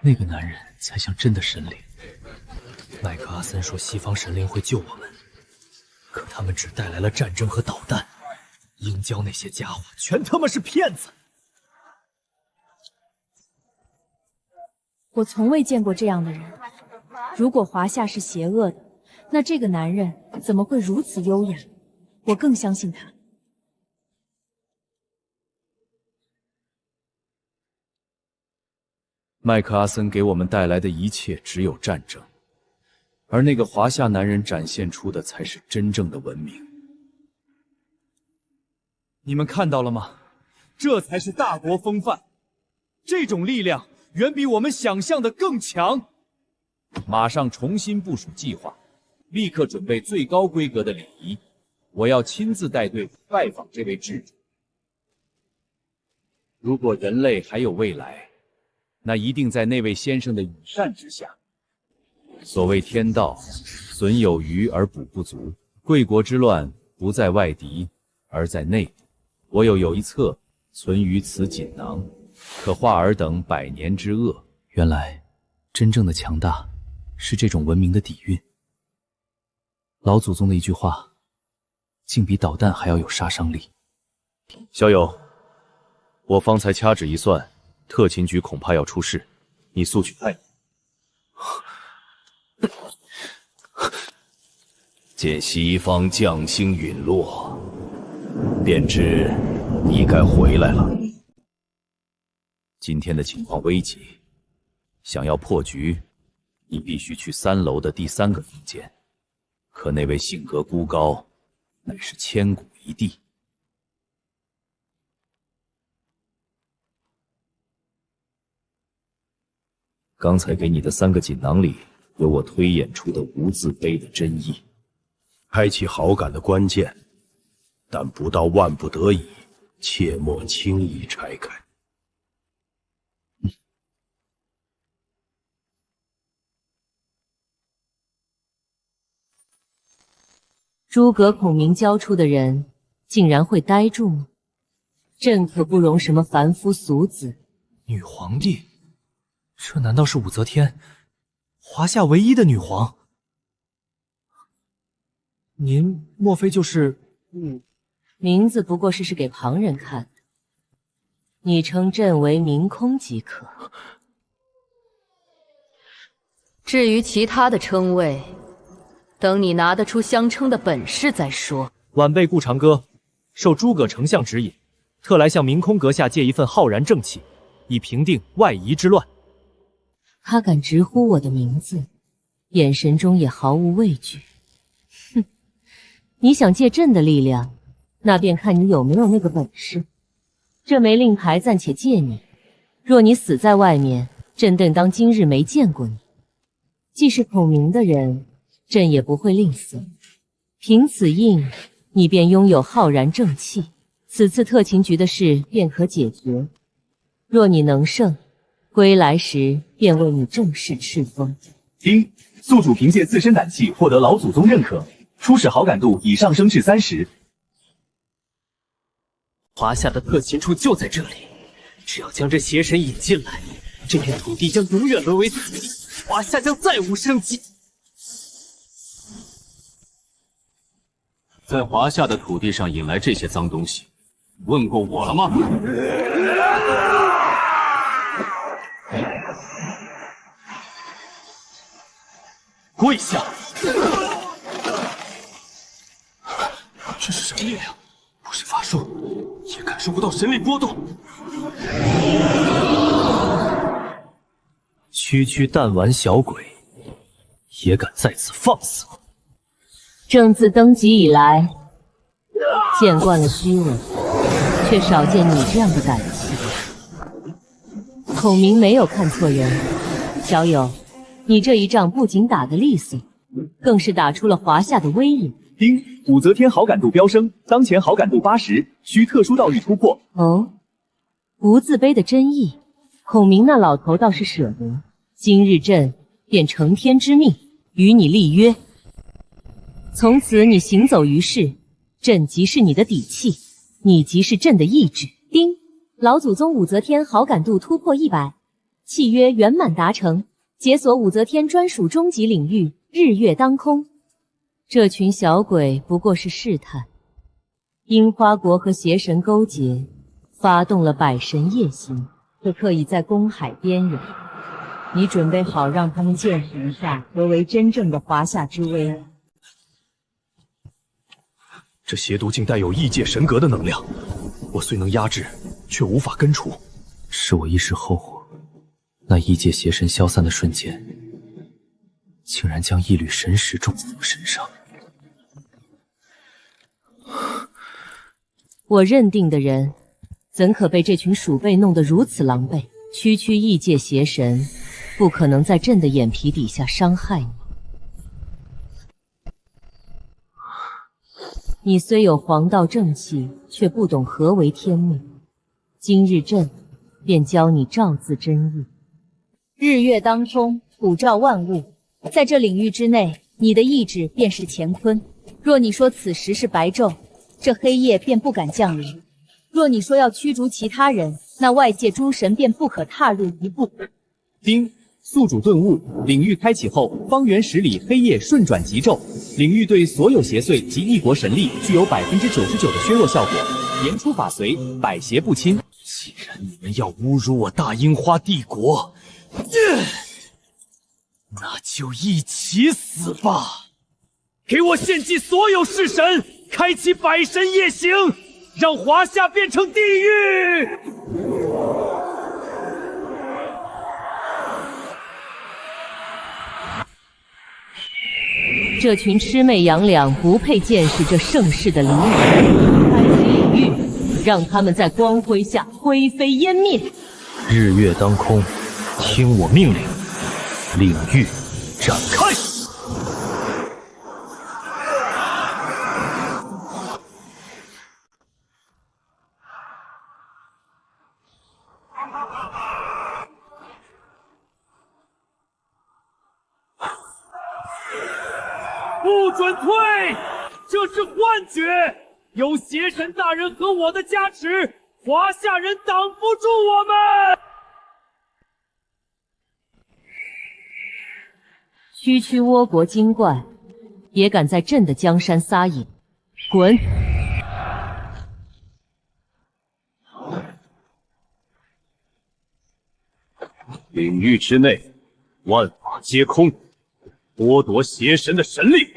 那个男人才像真的神灵。麦克阿森说西方神灵会救我们，可他们只带来了战争和导弹，鹰礁那些家伙全他妈是骗子。
我从未见过这样的人。如果华夏是邪恶的，那这个男人怎么会如此优雅？我更相信他。
麦克阿森给我们带来的一切只有战争，而那个华夏男人展现出的才是真正的文明。
你们看到了吗？这才是大国风范。这种力量远比我们想象的更强。
马上重新部署计划，立刻准备最高规格的礼仪。我要亲自带队拜访这位智主。如果人类还有未来，那一定在那位先生的羽扇之下。所谓天道，损有余而补不足。贵国之乱不在外敌，而在内部。我有一策，存于此锦囊，可化尔等百年之恶。
原来，真正的强大是这种文明的底蕴。老祖宗的一句话，竟比导弹还要有杀伤力。
小友，我方才掐指一算，特勤局恐怕要出事，你速去看一眼。
见西方将星陨落，便知你该回来了。
今天的情况危急，想要破局，你必须去3楼的第3个房间。可那位性格孤高，乃是千古一帝。刚才给你的3个锦囊里，有我推演出的无字碑的真意。
开启好感的关键，但不到万不得已，切莫轻易拆开。
诸葛孔明交出的人，竟然会呆住吗？朕可不容什么凡夫俗子。
女皇帝，这难道是武则天，华夏唯一的女皇？您莫非就是……
名字不过是给旁人看的，你称朕为明空即可。至于其他的称谓，等你拿得出相称的本事再说。
晚辈顾长歌受诸葛丞相指引，特来向明空阁下借一份浩然正气，以平定外夷之乱。
他敢直呼我的名字，眼神中也毫无畏惧。哼，你想借朕的力量，那便看你有没有那个本事。这枚令牌暂且借你，若你死在外面，朕定当今日没见过你。既是孔明的人，朕也不会吝啬。凭此印，你便拥有浩然正气，此次特勤局的事便可解决。若你能胜，归来时便为你正式敕封。
丁，宿主凭借自身胆气获得老祖宗认可，初始好感度已上升至30。
华夏的特勤处就在这里，只要将这邪神引进来，这片土地将永远沦为死地，华夏将再无生机。
在华夏的土地上引来这些脏东西，问过我了吗？
跪下！这是什么力量？不是法术，也感受不到神力波动。区区弹丸小鬼，也敢在此放肆我！
朕自登基以来，见惯了虚伪，却少见你这样的胆气。孔明没有看错人，小友，你这一仗不仅打得利索，更是打出了华夏的威严。
丁，武则天好感度飙升，当前好感度80，需特殊道义突破。
哦，不自卑的真意，孔明那老头倒是舍得。今日朕便承天之命，与你立约。从此你行走于世，朕即是你的底气，你即是朕的意志。
丁，老祖宗武则天好感度突破100，契约圆满达成，解锁武则天专属终极领域日月当空。
这群小鬼不过是试探，樱花国和邪神勾结，发动了百神夜行，可刻意在公海边缘。你准备好让他们见识一下何为真正的华夏之威？
这邪毒竟带有异界神格的能量，我虽能压制，却无法根除。
是我一时后火，那异界邪神消散的瞬间，竟然将一缕神识种在我身上。
我认定的人，怎可被这群鼠辈弄得如此狼狈？区异界邪神，不可能在朕的眼皮底下伤害你。你虽有黄道正气，却不懂何为天命。今日朕便教你照字真意。
日月当空，普照万物，在这领域之内，你的意志便是乾坤。若你说此时是白昼，这黑夜便不敢降临；若你说要驱逐其他人，那外界诸神便不可踏入一步。
丁，宿主顿悟，领域开启后，方圆10里黑夜瞬转即骤，领域对所有邪祟及异国神力具有99%的削弱效果，言出法随，百邪不侵。
既然你们要侮辱我大樱花帝国，那就一起死吧！给我献祭所有式神，开启百神夜行，让华夏变成地狱！
这群魑魅魍魉不配见识这盛世的礼仪，开启领域，让他们在光辉下灰飞烟灭。
日月当空，听我命令，领域展开！
不准退！这是幻觉，有邪神大人和我的加持，华夏人挡不住我们！
区倭国精怪，也敢在朕的江山撒野，滚！
领域之内，万法皆空，剥夺邪神的神力。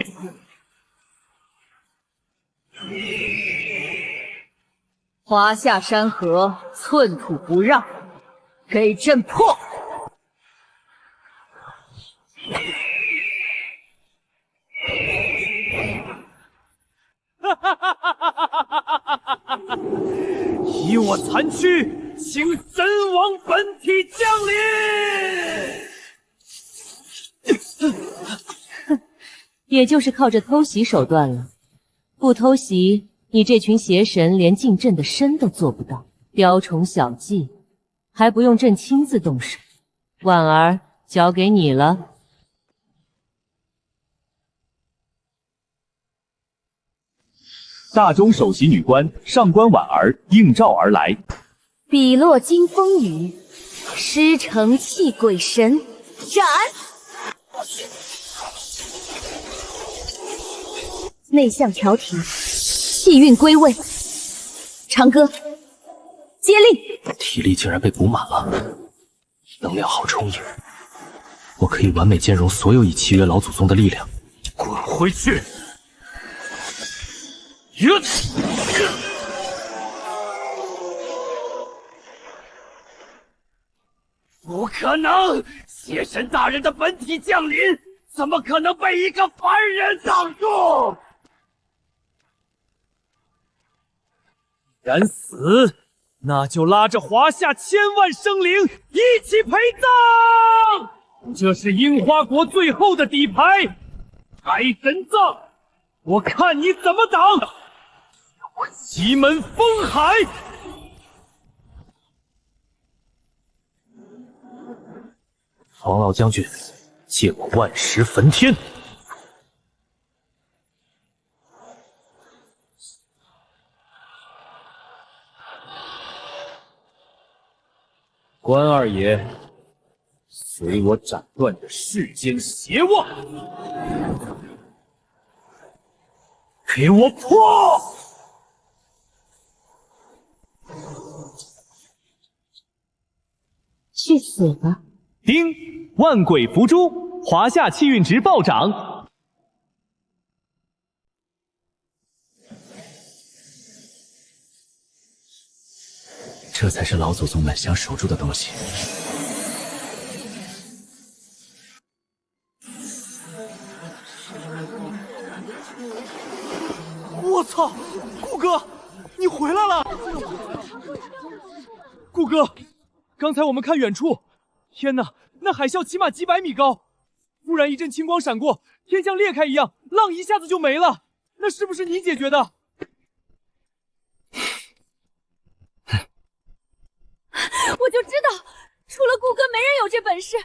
华夏山河，寸土不让，给朕破！
以我残躯，请神王本体降临！
也就是靠着偷袭手段了，不偷袭，你这群邪神连进朕的身都做不到。雕虫小技，还不用朕亲自动手。婉儿，交给你了。
大中首席女官上官婉儿应召而来。
笔落惊风雨，师承气鬼神，斩！内向调停，气运归位。长歌，接令。
体力竟然被补满了，能量好充盈，我可以完美兼容所有以契约老祖宗的力量。
滚回去！
不可能！邪神大人的本体降临，怎么可能被一个凡人挡住？
然死，那就拉着华夏千万生灵一起陪葬！这是樱花国最后的底牌，开神葬！我看你怎么挡！我西门风海！
黄老将军，借我万石焚天！
关二爷，随我斩断这世间邪妄！
给我破！
去死吧！
丁，万鬼伏诛，华夏气运值暴涨。
这才是老祖宗们想守住的东西。
我操，顾哥，你回来了！顾哥，刚才我们看远处，天哪，那海啸起码几百米高，突然一阵青光闪过，天像裂开一样，浪一下子就没了。那是不是你解决的？
我就知道，除了顾哥，没人有这本事。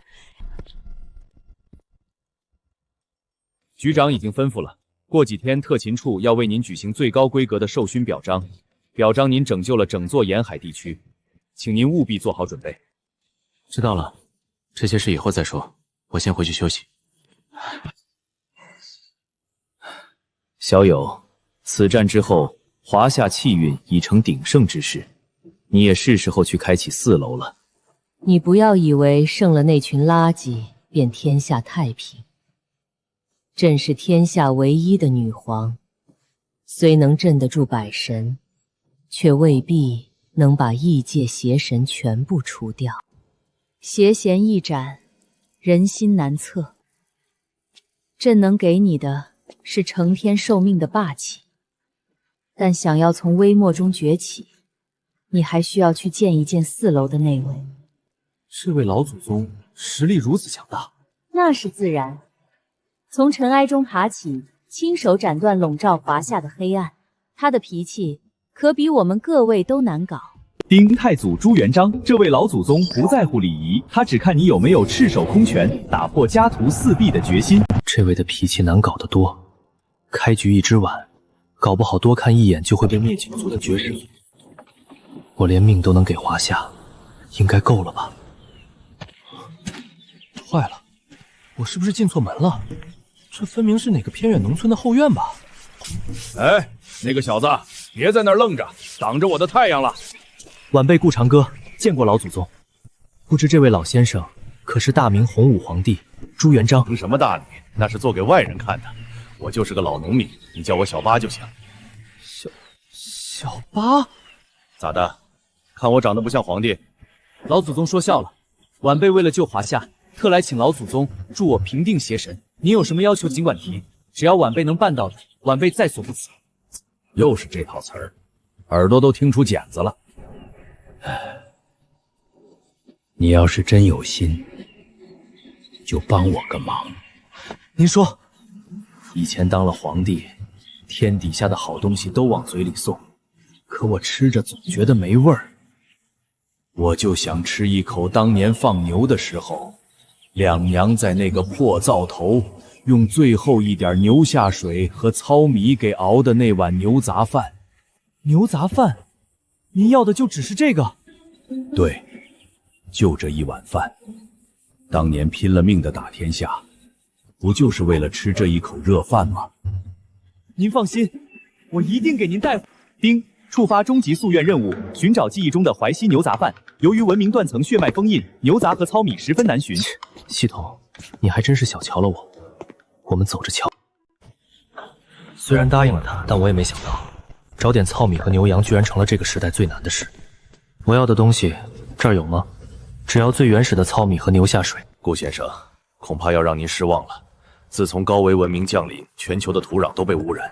局长已经吩咐了，过几天特勤处要为您举行最高规格的授勋表彰，表彰您拯救了整座沿海地区，请您务必做好准备。
知道了，这些事以后再说，我先回去休息。
小友，此战之后，华夏气运已成鼎盛之势，你也是时候去开启4楼了。
你不要以为胜了那群垃圾，便天下太平。朕是天下唯一的女皇，虽能镇得住百神，却未必能把异界邪神全部除掉。
邪弦一斩，人心难测。朕能给你的是成天受命的霸气，但想要从微末中崛起，你还需要去见一见4楼的那位。
这位老祖宗实力如此强大，
那是自然。从尘埃中爬起，亲手斩断笼罩华夏的黑暗，
他的脾气可比我们各位都难搞。
丁太祖朱元璋，这位老祖宗不在乎礼仪，他只看你有没有赤手空拳打破家徒4壁的决心。
这位的脾气难搞得多，开局一只晚，搞不好多看一眼就会被灭九族的绝世。我连命都能给华夏，应该够了吧？坏了，我是不是进错门了？这分明是哪个偏远农村的后院吧？
哎，那个小子，别在那儿愣着，挡着我的太阳了。
晚辈顾长歌见过老祖宗，不知这位老先生可是大明洪武皇帝朱元璋？
凭什么大你？那是做给外人看的。我就是个老农民，你叫我小八就行。
小八？
咋的？看我长得不像皇帝？
老祖宗说笑了，晚辈为了救华夏，特来请老祖宗助我平定邪神。您有什么要求尽管提，只要晚辈能办到的，晚辈在所不辞。
又是这套词儿，耳朵都听出茧子了。
你要是真有心，就帮我个忙。
您说，
以前当了皇帝，天底下的好东西都往嘴里送，可我吃着总觉得没味儿。我就想吃一口当年放牛的时候，两娘在那个破灶头用最后一点牛下水和糙米给熬的那碗牛杂饭。
牛杂饭？您要的就只是这个？
对，就这一碗饭。当年拼了命的打天下，不就是为了吃这一口热饭吗？
您放心，我一定给您带。丁，触发终极夙愿任务，寻找记忆中的淮西牛杂饭。由于文明断层血脉封印，牛杂和糙米十分难寻。
系统，你还真是小瞧了我。我们走着瞧。虽然答应了他，但我也没想到，找点糙米和牛羊居然成了这个时代最难的事。我要的东西这儿有吗？只要最原始的糙米和牛下水。
顾先生，恐怕要让您失望了。自从高维文明降临，全球的土壤都被污染，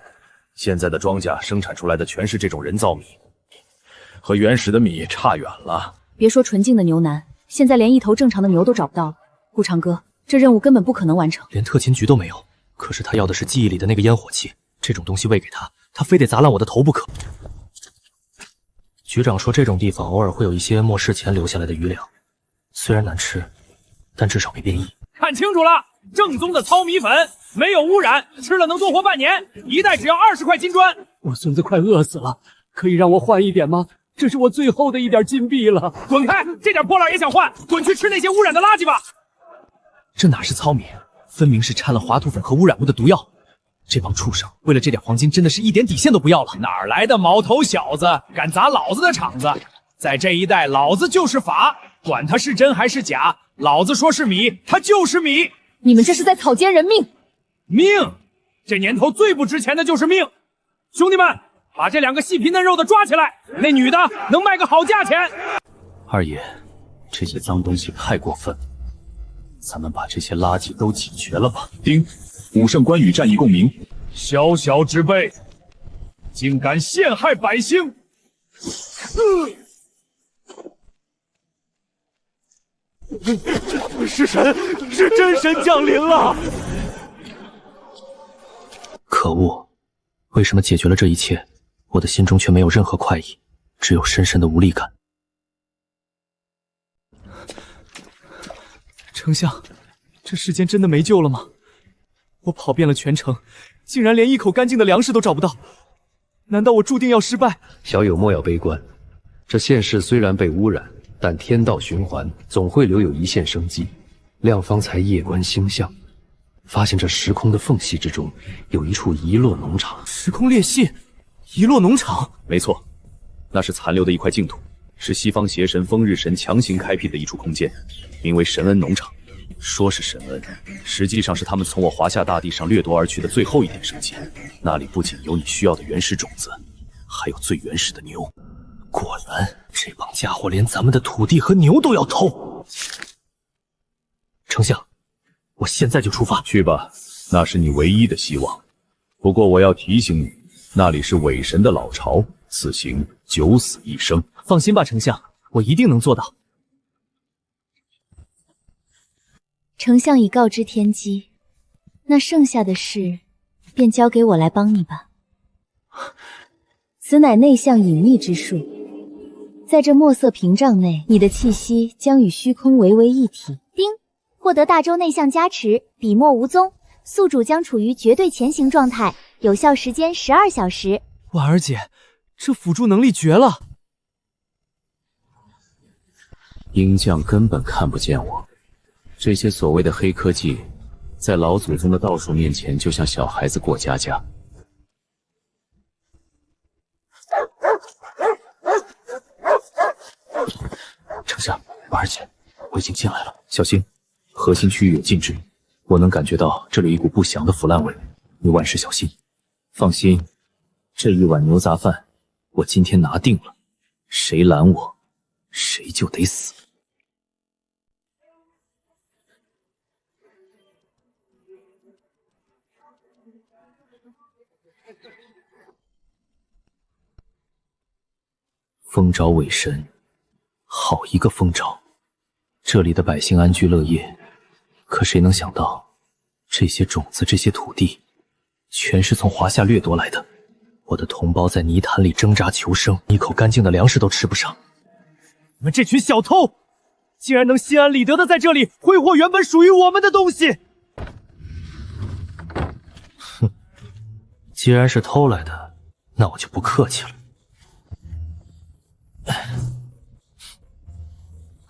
现在的庄稼生产出来的全是这种人造米，和原始的米差远了。
别说纯净的牛腩，现在连一头正常的牛都找不到了。顾长歌，这任务根本不可能完成。
连特勤局都没有，可是他要的是记忆里的那个烟火气，这种东西喂给他，他非得砸烂我的头不可。局长说这种地方偶尔会有一些末世前留下来的余粮，虽然难吃，但至少没变异。
看清楚了，正宗的糙米粉，没有污染，吃了能多活半年，一袋只要20块金砖。
我孙子快饿死了，可以让我换一点吗？这是我最后的一点金币了。
滚开！这点破烂也想换？滚去吃那些污染的垃圾吧！
这哪是糙米，分明是掺了滑土粉和污染物的毒药。这帮畜生为了这点黄金，真的是一点底线都不要了。
哪来的毛头小子，敢砸老子的场子？在这一带，老子就是法，管他是真还是假，老子说是米，他就是米。
你们这是在草菅人命！
命，这年头最不值钱的就是命。兄弟们，把这2个细皮嫩肉的抓起来，那女的能卖个好价钱。
二爷，这些脏东西太过分了，咱们把这些垃圾都解决了吧。
丁，武圣关羽战役共鸣。
小小之辈，竟敢陷害百姓！
是神，是真神降临了！
可恶，为什么解决了这一切，我的心中却没有任何快意，只有深深的无力感。
丞相，这世间真的没救了吗？我跑遍了全城，竟然连一口干净的粮食都找不到，难道我注定要失败？
小友莫要悲观，这县市虽然被污染，但天道循环，总会留有一线生机。亮方才夜观星象，发现这时空的缝隙之中有一处遗落农场。
时空裂隙，遗落农场？
没错，那是残留的一块净土，是西方邪神风日神强行开辟的一处空间，名为神恩农场。说是神恩，实际上是他们从我华夏大地上掠夺而去的最后一点生机。那里不仅有你需要的原始种子，还有最原始的牛。
果然，这帮家伙连咱们的土地和牛都要偷。丞相，我现在就出发。
去吧，那是你唯一的希望。不过我要提醒你，那里是伪神的老巢，此行九死一生。
放心吧，丞相，我一定能做到。
丞相已告知天机，那剩下的事便交给我来帮你吧。此乃内向隐匿之术，在这墨色屏障内，你的气息将与虚空为为一体。
丁，获得大周内向加持，笔墨无踪，宿主将处于绝对前行状态，有效时间12小时。
婉儿姐，这辅助能力绝了！
鹰将根本看不见我。这些所谓的黑科技，在老祖宗的道术面前，就像小孩子过家家。
丞相，婉儿姐，我已经进来了，小心，核心区域有禁制，我能感觉到这里有一股不祥的腐烂味，你万事小心。放心，这一碗牛杂饭，我今天拿定了，谁拦我，谁就得死。封召伪神，好一个封召！这里的百姓安居乐业，可谁能想到，这些种子、这些土地，全是从华夏掠夺来的。我的同胞在泥潭里挣扎求生，一口干净的粮食都吃不上。
你们这群小偷，竟然能心安理得的在这里挥霍原本属于我们的东西！
哼，既然是偷来的，那我就不客气了。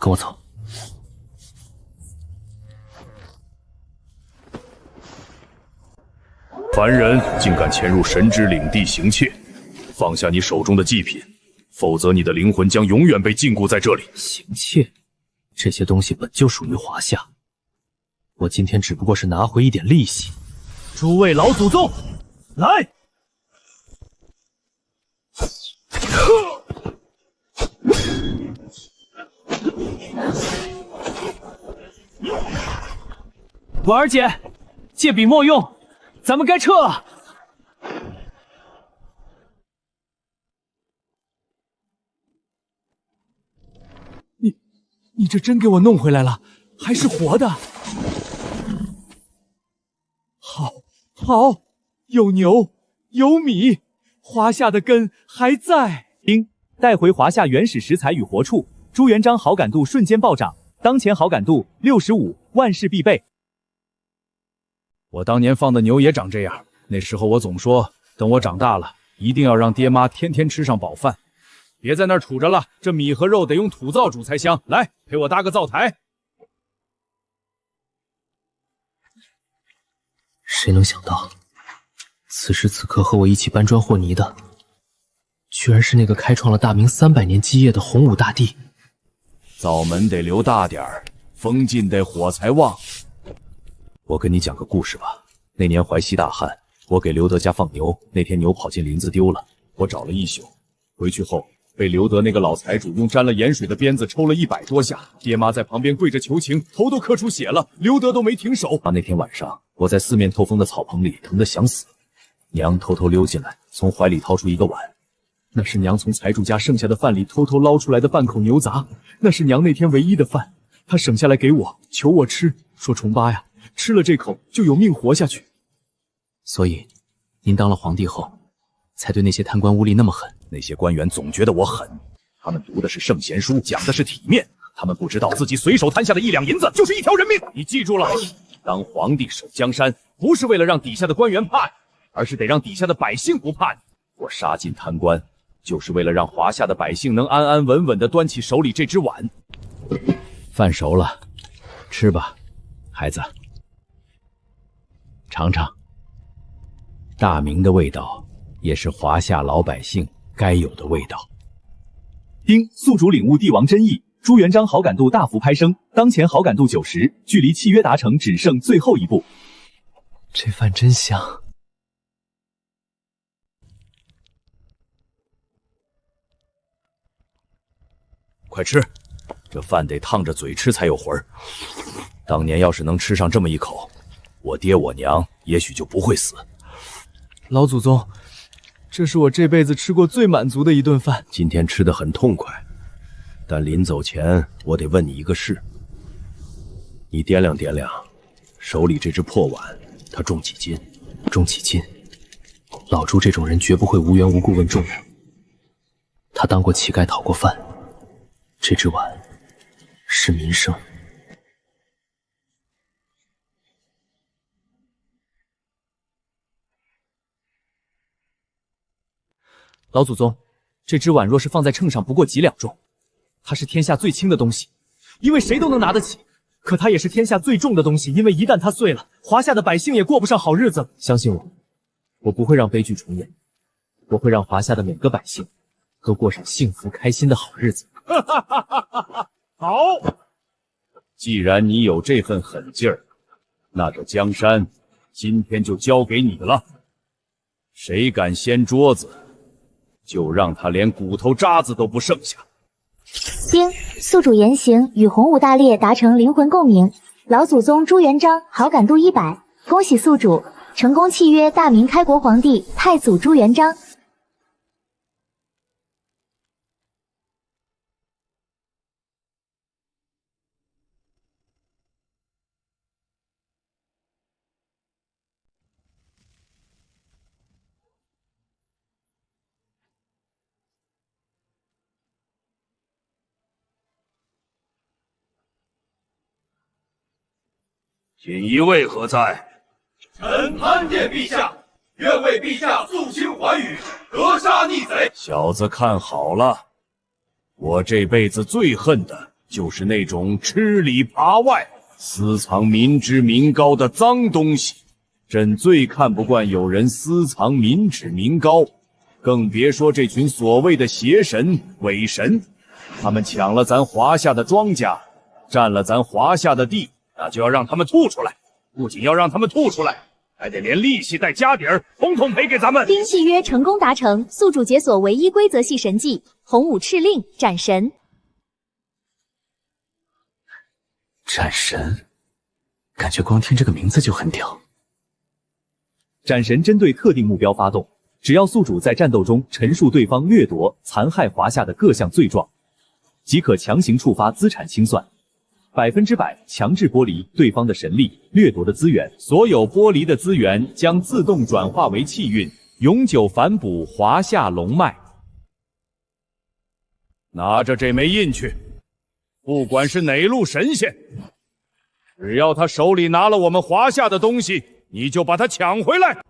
跟我走。
凡人竟敢潜入神之领地行窃，放下你手中的祭品，否则你的灵魂将永远被禁锢在这里。
行窃？这些东西本就属于华夏，我今天只不过是拿回一点利息。
诸位老祖宗，来！婉儿姐，借笔墨用，咱们该撤了。你这真给我弄回来了，还是活的。好，有牛，有米，华夏的根还在。
丁，带回华夏原始食材与活畜。朱元璋好感度瞬间暴涨，当前好感度65，万事必备。
我当年放的牛也长这样，那时候我总说，等我长大了，一定要让爹妈天天吃上饱饭。别在那儿杵着了，这米和肉得用土灶煮才香。来，陪我搭个灶台。
谁能想到，此时此刻和我一起搬砖和泥的，居然是那个开创了大明300年基业的洪武大帝。
灶门得留大点儿，风劲得火才旺。我跟你讲个故事吧。那年淮西大旱，我给刘德家放牛，那天牛跑进林子丢了，我找了一宿，回去后被刘德那个老财主用沾了盐水的鞭子抽了100多下，爹妈在旁边跪着求情，头都磕出血了，刘德都没停手。那天晚上，我在四面透风的草棚里疼得想死，娘偷偷溜进来，从怀里掏出一个碗，那是娘从财主家剩下的饭里偷偷捞出来的半口牛杂，那是娘那天唯一的饭，她省下来给我，求我吃，说重八呀，吃了这口就有命活下去。
所以，您当了皇帝后，才对那些贪官污吏那么狠。
那些官员总觉得我狠，他们读的是圣贤书，讲的是体面，他们不知道自己随手摊下的1两银子就是1条人命。你记住了，当皇帝守江山，不是为了让底下的官员怕你，而是得让底下的百姓不怕你。我杀尽贪官，就是为了让华夏的百姓能安安稳稳地端起手里这只碗。饭熟了，吃吧，孩子，尝尝。大明的味道，也是华夏老百姓该有的味道。
丁，宿主领悟帝王真意，朱元璋好感度大幅攀升，当前好感度90，距离契约达成只剩最后一步。
这饭真香。
快吃，这饭得烫着嘴吃才有魂儿。当年要是能吃上这么一口，我爹我娘也许就不会死。
老祖宗，这是我这辈子吃过最满足的一顿饭。
今天吃得很痛快，但临走前我得问你一个事。你掂量掂量，手里这只破碗，它重几斤？
重几斤？老朱这种人绝不会无缘无故问重量。他当过乞丐，讨过饭，这只碗是民生。
老祖宗，这只碗若是放在秤上，不过几两重。它是天下最轻的东西，因为谁都能拿得起；可它也是天下最重的东西，因为一旦它碎了，华夏的百姓也过不上好日子。相信我，我不会让悲剧重演，我会让华夏的每个百姓都过上幸福开心的好日子。
好，既然你有这份狠劲儿，那这江山今天就交给你了。谁敢掀桌子，就让他连骨头渣子都不剩下。
丁，宿主言行与洪武大烈达成灵魂共鸣，老祖宗朱元璋好感度100，恭喜宿主成功契约大明开国皇帝太祖朱元璋。
锦衣卫何在？
臣参见陛下，愿为陛下肃清寰宇，格杀逆贼。
小子看好了，我这辈子最恨的就是那种吃里扒外、私藏民脂民膏的脏东西。朕最看不惯有人私藏民脂民膏，更别说这群所谓的邪神、伪神。他们抢了咱华夏的庄稼，占了咱华夏的地，那就要让他们吐出来。不仅要让他们吐出来，还得连利息带家底儿统统赔给咱们。
丁契约成功达成，宿主解锁唯一规则系神技洪武敕令斩神。
斩神，感觉光听这个名字就很屌。
斩神针对特定目标发动，只要宿主在战斗中陈述对方掠夺、残害华夏的各项罪状，即可强行触发资产清算。100%强制剥离对方的神力、掠夺的资源，所有剥离的资源将自动转化为气运，
永久反哺华夏龙脉。拿着这枚印去，不管是哪路神仙，只要他手里拿了我们华夏的东西，你就把他抢回来。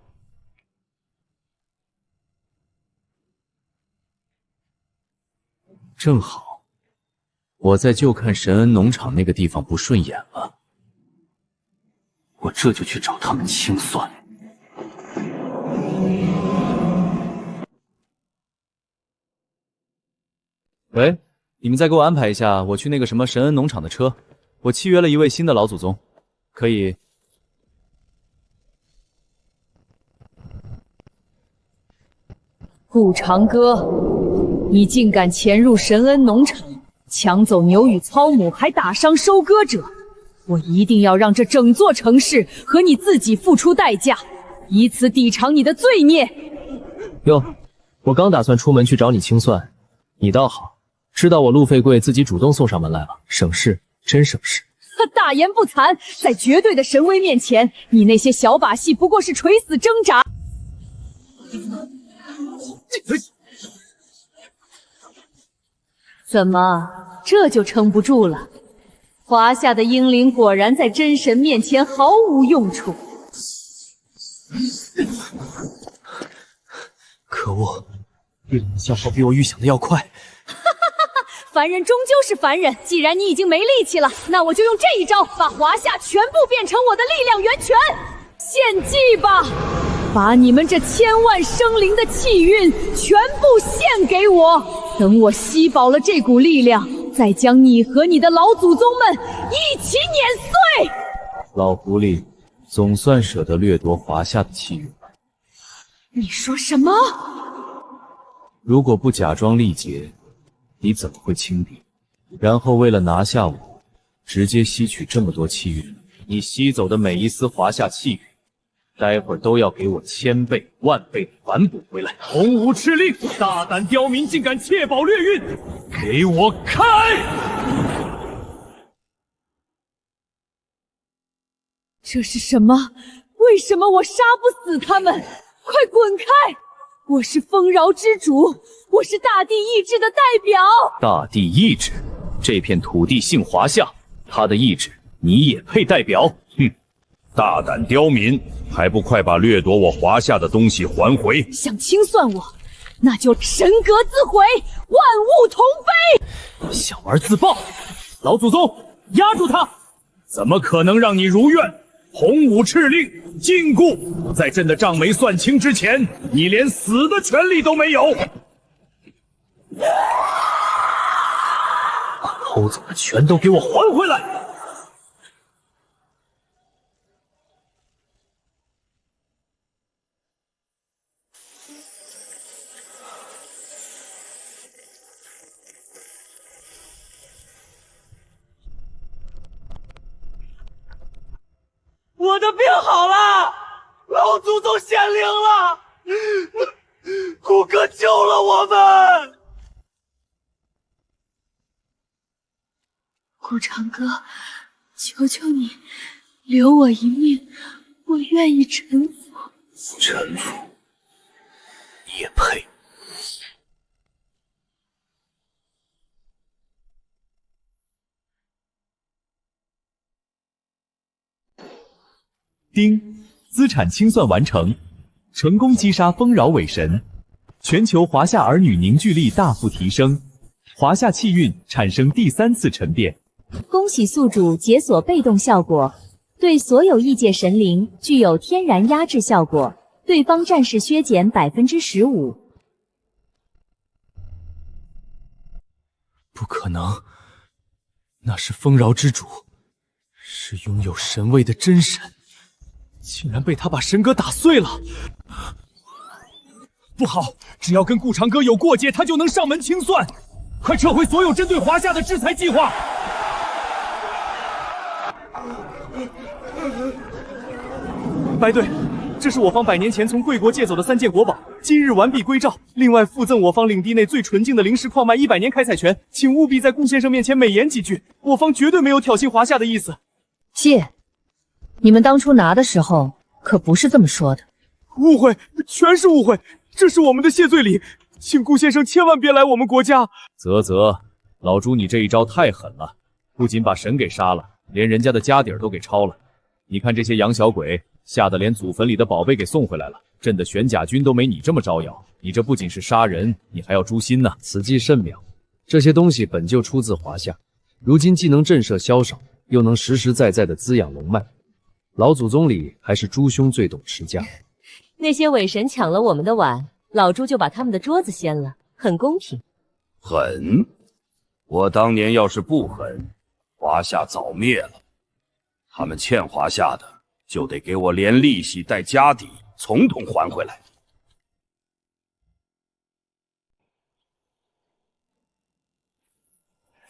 正好，我在就看神恩农场那个地方不顺眼了，
我这就去找他们清算。
喂，你们再给我安排一下，我去那个什么神恩农场的车。我契约了一位新的老祖宗，可以。
顾长歌，你竟敢潜入神恩农场，抢走牛与糙母，还打伤收割者！我一定要让这整座城市和你自己付出代价，以此抵偿你的罪孽。
哟，我刚打算出门去找你清算，你倒好，知道我陆费贵自己主动送上门来了，省事，真省事。
大言不惭，在绝对的神威面前，你那些小把戏不过是垂死挣扎。怎么，这就撑不住了？华夏的英灵果然在真神面前毫无用处。
可恶，力量消耗比我预想的要快。
凡人终究是凡人，既然你已经没力气了，那我就用这一招，把华夏全部变成我的力量源泉。献祭吧，把你们这千万生灵的气运全部献给我。等我吸饱了这股力量，再将你和你的老祖宗们一起碾碎。
老狐狸，总算舍得掠夺华夏的气运了。
你说什么？
如果不假装力竭，你怎么会轻敌？然后为了拿下我，直接吸取这么多气运？你吸走的每一丝华夏气运，待会儿都要给我1000倍、10000倍的反哺回来！洪武敕令，大胆刁民，竟敢窃宝掠运，给我开！
这是什么？为什么我杀不死他们？快滚开！我是丰饶之主，我是大地意志的代表。
大地意志，这片土地姓华夏，他的意志你也配代表？哼！大胆刁民，还不快把掠夺我华夏的东西还回！
想清算我，那就神格自毁，万物同悲！
想玩自爆，老祖宗压住他！怎么可能让你如愿？洪武敕令，禁锢！在朕的账没算清之前，你连死的权利都没有！
把偷走的全都给我还回来！
我的病好了，老祖宗显灵了，顾哥救了我们。
顾长歌，求求你留我一命，我愿意臣服。
臣服？你也配？
丁，资产清算完成，成功击杀丰饶伪神，全球华夏儿女凝聚力大幅提升，华夏气运产生第3次沉淀。
恭喜宿主解锁被动效果，对所有异界神灵具有天然压制效果，对方战士削减15%。
不可能，那是丰饶之主，是拥有神位的真神。竟然被他把神格打碎了！
不好，只要跟顾长歌有过节，他就能上门清算。快撤回所有针对华夏的制裁计划！
白队，这是我方100年前从贵国借走的3件国宝，今日完璧归赵。另外附赠我方领地内最纯净的灵石矿脉100年开采权，请务必在顾先生面前美言几句，我方绝对没有挑衅华夏的意思。
谢。你们当初拿的时候可不是这么说的。
误会，全是误会，这是我们的谢罪礼，请顾先生千万别来我们国家。
啧，老朱你这一招太狠了，不仅把神给杀了，连人家的家底儿都给抄了。你看这些养小鬼，吓得连祖坟里的宝贝给送回来了。朕的玄甲军都没你这么招摇，你这不仅是杀人，你还要诛心呢。
此计甚妙，这些东西本就出自华夏，如今既能震慑枭首，又能实实在在的滋养龙脉。老祖宗里还是朱兄最懂持家。
那些伪神抢了我们的碗，老朱就把他们的桌子掀了，很公平。
狠！我当年要是不狠，华夏早灭了。他们欠华夏的，就得给我连利息带家底统统还回来。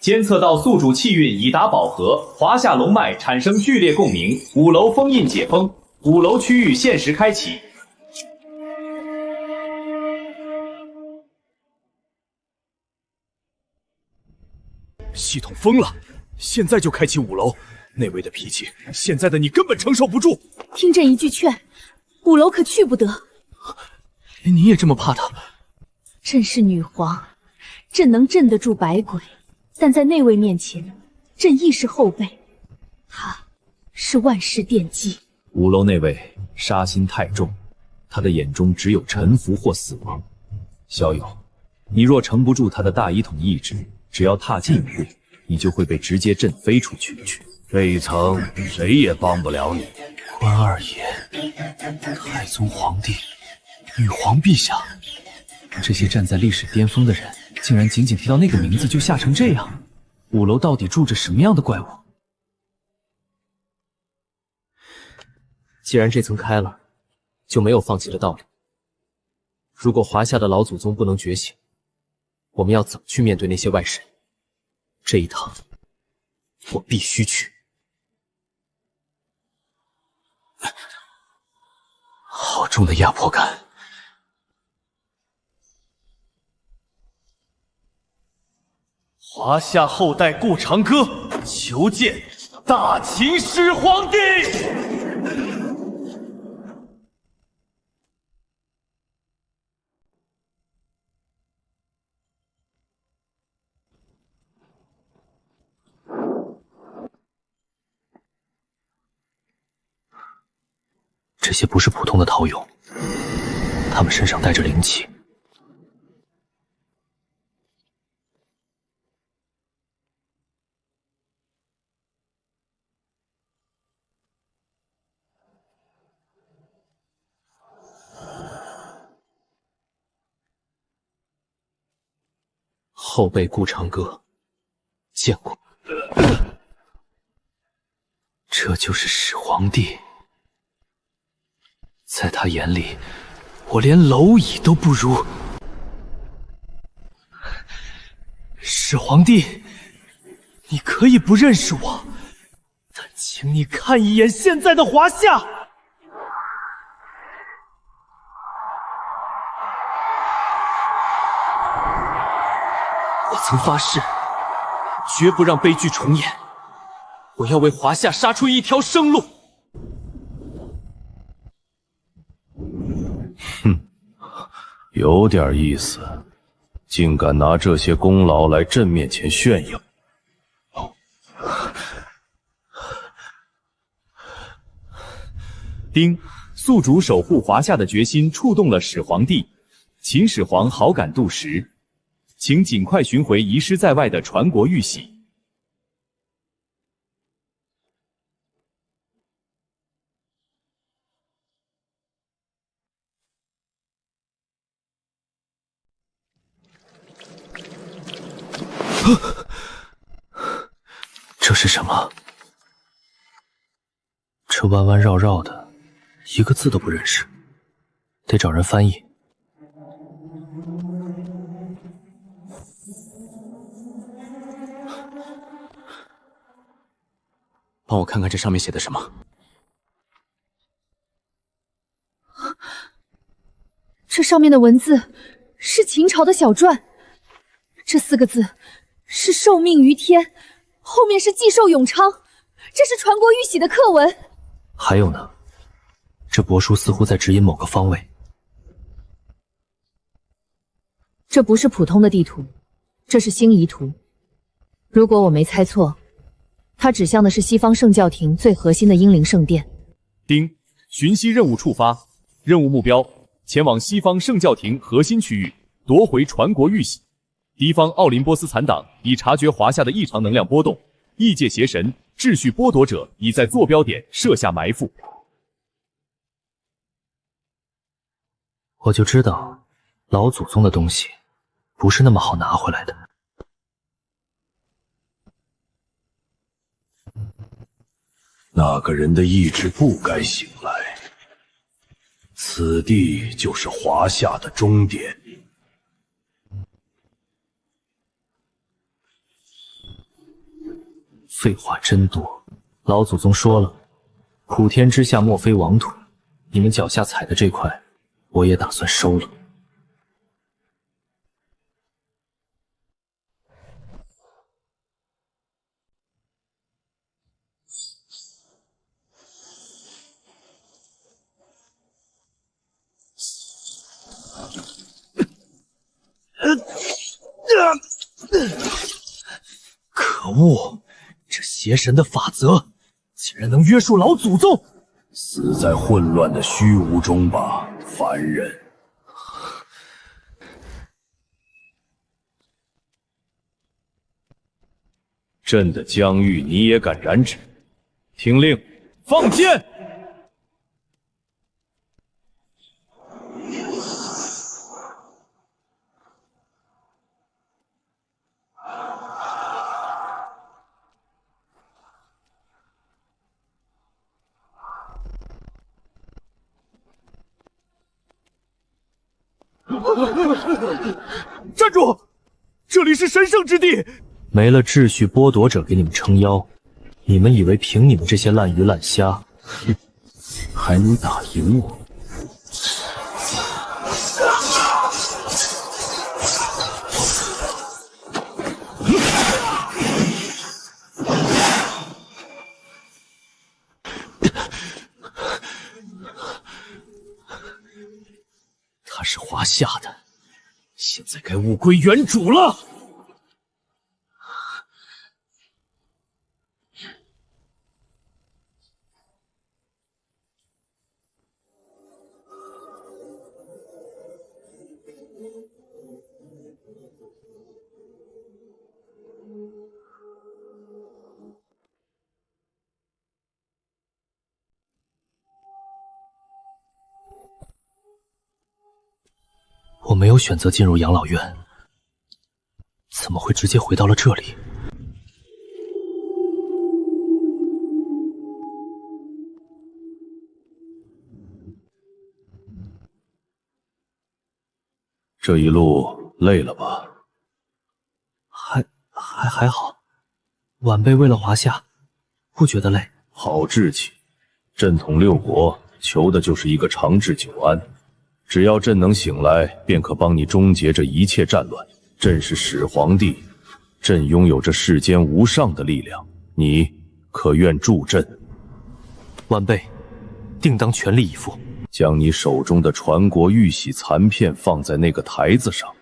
监测到宿主气运已达饱和，华夏龙脉产生剧烈共鸣，5楼封印解封，5楼区域限时开启。
系统疯了，现在就开启5楼。那位的脾气，现在的你根本承受不住。
听朕一句劝，5楼可去不得。
连你也这么怕他？
朕是女皇，朕能镇得住百鬼，但在那位面前，朕亦是后辈。他是万世奠基。
5楼那位杀心太重，他的眼中只有臣服或死亡。小友，你若撑不住他的大一统意志，只要踏进一步，你就会被直接震飞出去。
这一层谁也帮不了你。
关二爷、太宗皇帝、女皇陛下，这些站在历史巅峰的人，竟然仅仅提到那个名字就吓成这样。5楼到底住着什么样的怪物？
既然这层开了，就没有放弃的道理。如果华夏的老祖宗不能觉醒，我们要怎么去面对那些外神？这一趟，我必须去。
好重的压迫感。
华夏后代顾长歌求见大秦始皇帝。
这些不是普通的陶俑，他们身上带着灵气。后辈顾长歌，见过。这就是始皇帝。在他眼里，我连蝼蚁都不如。
始皇帝，你可以不认识我，但请你看一眼现在的华夏。我曾发誓，绝不让悲剧重演。我要为华夏杀出一条生路。
有点意思，竟敢拿这些功劳来朕面前炫耀。
丁，宿主守护华夏的决心触动了始皇帝。秦始皇好感度10，请尽快寻回遗失在外的传国玉玺。
这是什么？这弯弯绕绕的，一个字都不认识，得找人翻译。
帮我看看这上面写的什么。
这上面的文字是秦朝的小篆，这4个字是受命于天，后面是既寿永昌，这是传国玉玺的刻文。
还有呢？这帛书似乎在指引某个方位。
这不是普通的地图，这是星移图。如果我没猜错，它指向的是西方圣教廷最核心的英灵圣殿。
丁，寻西任务触发，任务目标：前往西方圣教廷核心区域，夺回传国玉玺。敌方奥林波斯残党已察觉华夏的异常能量波动，异界邪神、秩序剥夺者已在坐标点设下埋伏。
我就知道，老祖宗的东西不是那么好拿回来的。
那个人的意志不该醒来，此地就是华夏的终点。
废话真多，老祖宗说了，普天之下莫非王土，你们脚下踩的这块，我也打算收了。可恶！这邪神的法则竟然能约束老祖宗！
死在混乱的虚无中吧，凡人！
朕的疆域你也敢染指？听令，放箭！
站住！这里是神圣之地。
没了秩序剥夺者给你们撑腰，你们以为凭你们这些烂鱼烂虾，哼，还能打赢我？他是华夏的，现在该物归原主了。我没有选择进入养老院，怎么会直接回到了这里？
这一路累了吧？
还好，晚辈为了华夏，不觉得累。
好志气，朕统六国，求的就是一个长治久安。只要朕能醒来，便可帮你终结这一切战乱。朕是始皇帝，朕拥有着世间无上的力量，你可愿助朕？
晚辈定当全力以赴。
将你手中的传国玉玺残片放在那个台子上，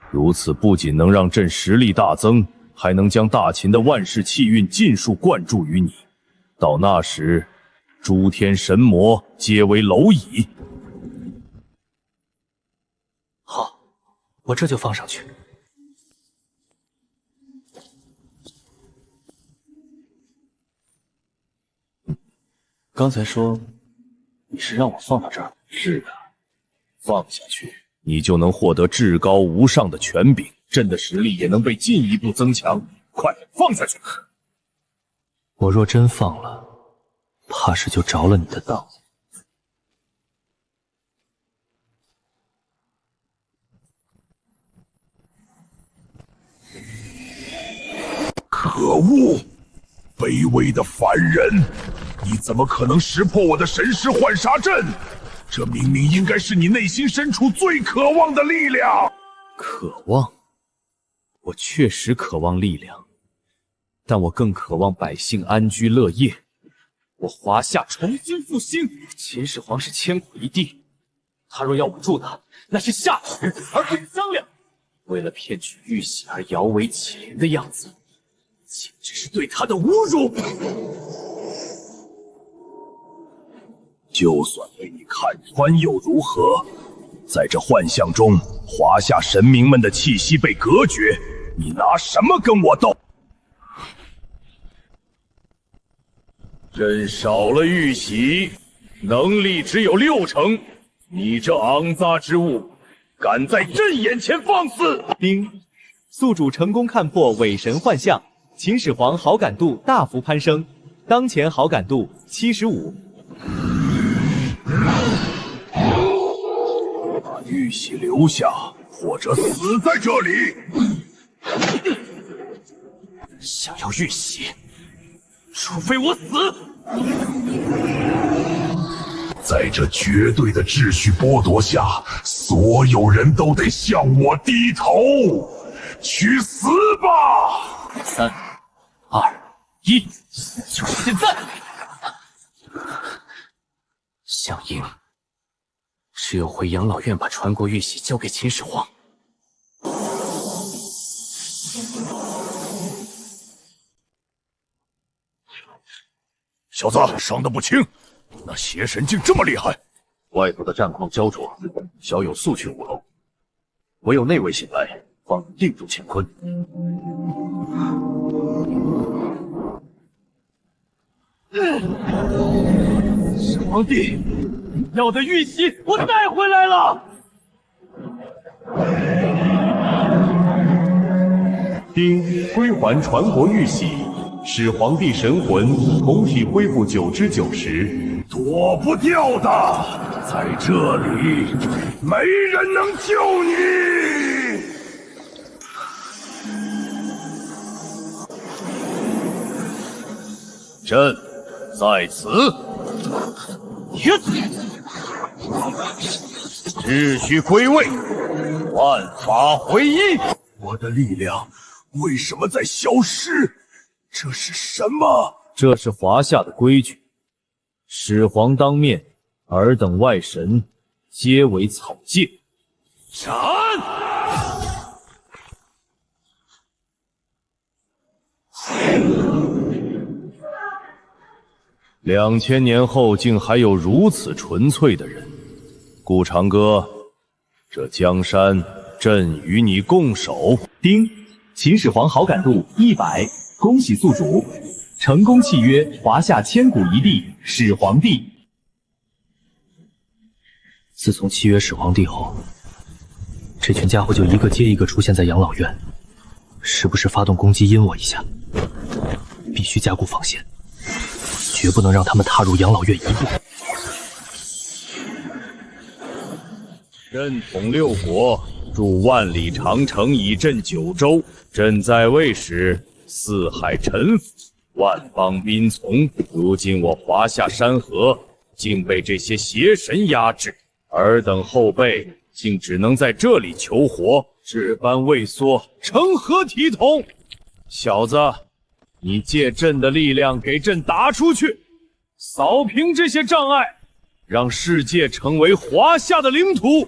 如此不仅能让朕实力大增，还能将大秦的万世气运尽数灌注于你。到那时，诸天神魔皆为蝼蚁。
好，我这就放上去。
刚才说你是让我放到这儿？是的，放下去，你就能获得至高无上的权柄，朕的实力也能被进一步增强。快放下去！
我若真放了，怕是就着了你的当。
可恶！卑微的凡人，你怎么可能识破我的神识幻杀阵？这明明应该是你内心深处最渴望的力量。
渴望？我确实渴望力量，但我更渴望百姓安居乐业。
我华夏重新复兴。秦始皇是千古一帝，他若要我助他，那是下取而不商量。为了骗取玉玺而摇尾乞怜的样子，简直是对他的侮辱。
就算被你看穿又如何？在这幻象中，华夏神明们的气息被隔绝，你拿什么跟我斗？朕少了玉玺，能力只有60%。你这肮脏之物，敢在朕眼前放肆！
丁，宿主成功看破伪神幻象，秦始皇好感度大幅攀升，当前好感度75。
把玉玺留下，或者死在这里。
想要玉玺，除非我死。
在这绝对的秩序剥夺下，所有人都得向我低头。去死吧
！3、2、1，就是现在！
想赢，只有回养老院把传国玉玺交给秦始皇。
小子，伤得不轻，那邪神竟这么厉害！
外头的战况焦灼，小友速去5楼，唯有内卫醒来，方能定住乾坤。
皇帝要的玉玺我带回来了。
丁，归还传国玉玺，使皇帝神魂同体恢复9之90。
躲不掉的，在这里没人能救你。
朕在此。秩序归位，万法回一。
我的力量为什么在消失？这是什么？
这是华夏的规矩。始皇当面，尔等外神皆为草芥。
斩
！2000年后，竟还有如此纯粹的人。顾长歌，这江山，朕与你共守。
丁，秦始皇好感度100，恭喜宿主成功契约华夏千古一帝始皇帝。
自从契约始皇帝后，这群家伙就一个接一个出现在养老院，时不时发动攻击阴我一下，必须加固防线，绝不能让他们踏入养老院一步。
朕统6国，筑万里长城以镇9州。朕在位时，四海臣服，万邦宾从。如今我华夏山河竟被这些邪神压制，尔等后辈竟只能在这里求活，这般畏缩，成何体统？小子，你借朕的力量给朕打出去，扫平这些障碍，让世界成为华夏的领土。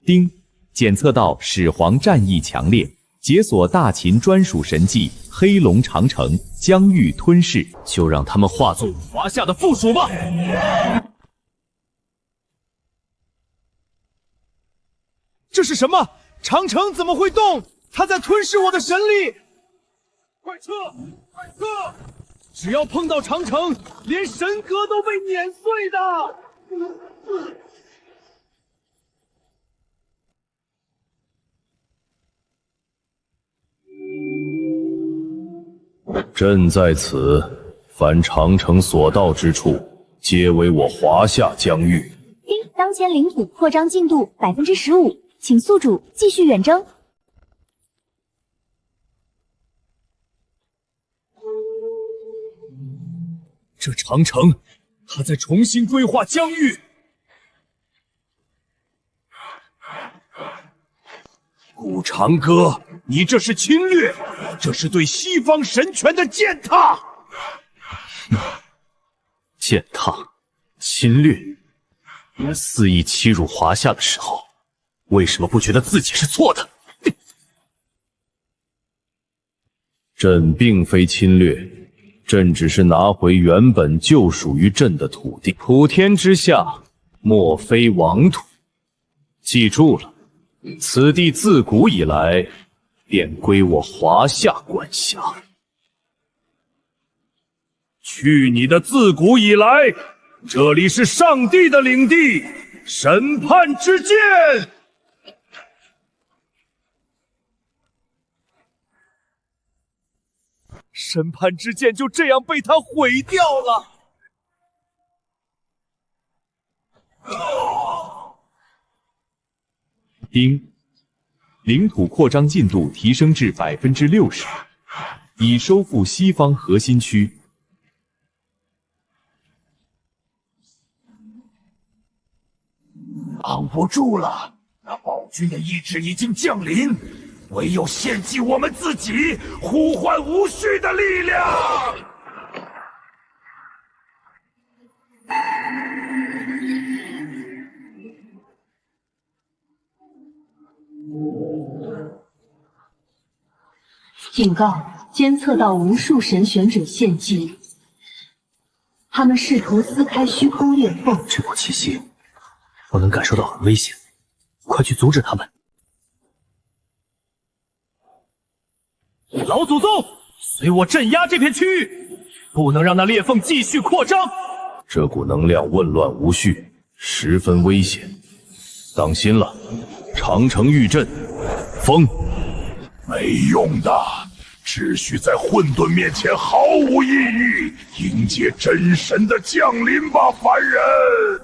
丁，检测到始皇战意强烈，解锁大秦专属神技黑龙长城，疆域吞噬，
就让他们化作华夏的附属吧。
这是什么？长城怎么会动？他在吞噬我的神力！快撤！快撤！只要碰到长城，连神格都被碾碎的！
朕在此，凡长城所到之处，皆为我华夏疆域。
丁，当前领土扩张进度15%，请宿主继续远征。
这长城，他在重新规划疆域。
顾长歌，你这是侵略，这是对西方神权的践踏！
践踏、侵略，肆意欺辱华夏的时候，为什么不觉得自己是错的？
朕并非侵略，朕只是拿回原本就属于朕的土地。普天之下，莫非王土。记住了，此地自古以来便归我华夏管辖。
去你的自古以来！这里是上帝的领地，审判之剑。
审判之剑就这样被他毁掉了。
丁，领土扩张进度提升至60%，已收复西方核心区。
挡不住了，那暴君的意志已经降临，唯有献祭我们自己，呼唤无序的力量。
警告：监测到无数神选者献祭，他们试图撕开虚空裂缝。
这股气息，我能感受到很危险，快去阻止他们！
老祖宗，随我镇压这片区域，不能让那裂缝继续扩张。
这股能量紊乱无序，十分危险，当心了！长城御阵，风。
没用的，秩序在混沌面前毫无意义。迎接真神的降临吧，凡人！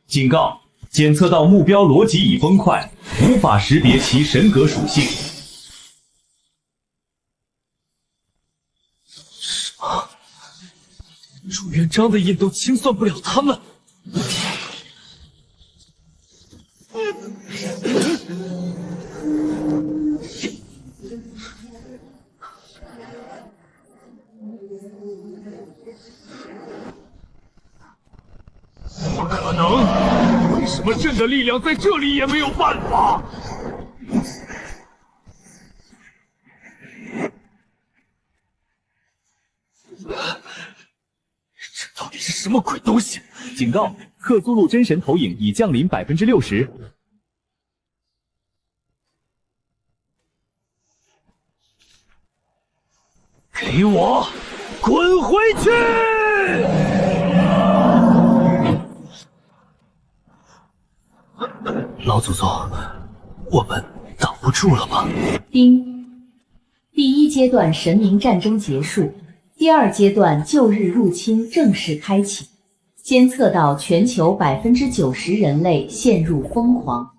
警告：检测到目标逻辑已崩坏，无法识别其神格属性。
什么？朱元璋的印都清算不了他们？
不可能！为什么朕的力量在这里也没有办法？
这到底是什么鬼东西？
警告：克苏鲁真神投影已降临60%。
给我滚回去！
老祖宗，我们挡不住了吧？
丁，第一阶段神明战争结束，第二阶段旧日入侵正式开启，监测到全球90%人类陷入疯狂。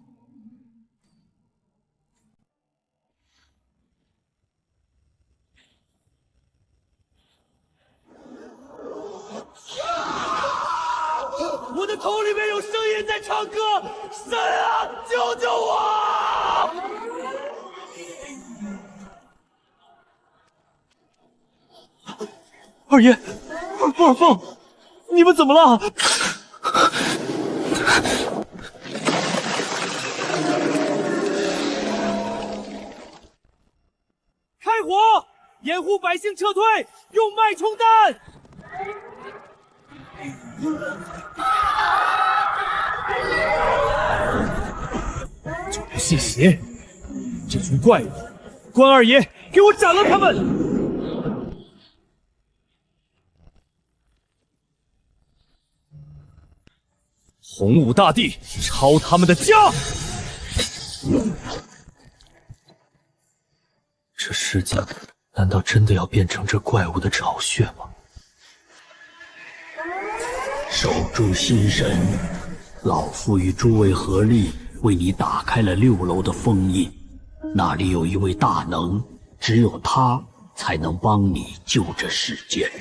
我的头里面有声音在唱歌，神啊，救救我！
二爷，波尔凤，你们怎么了？开火，掩护百姓撤退，用脉冲弹！就不信邪！这群怪物，关二爷，给我斩了他们！洪武大帝，抄他们的家！
这世界难道真的要变成这怪物的巢穴吗？
守住心神，老夫与诸位合力为你打开了6楼的封印，那里有一位大能，只有他才能帮你救这世界。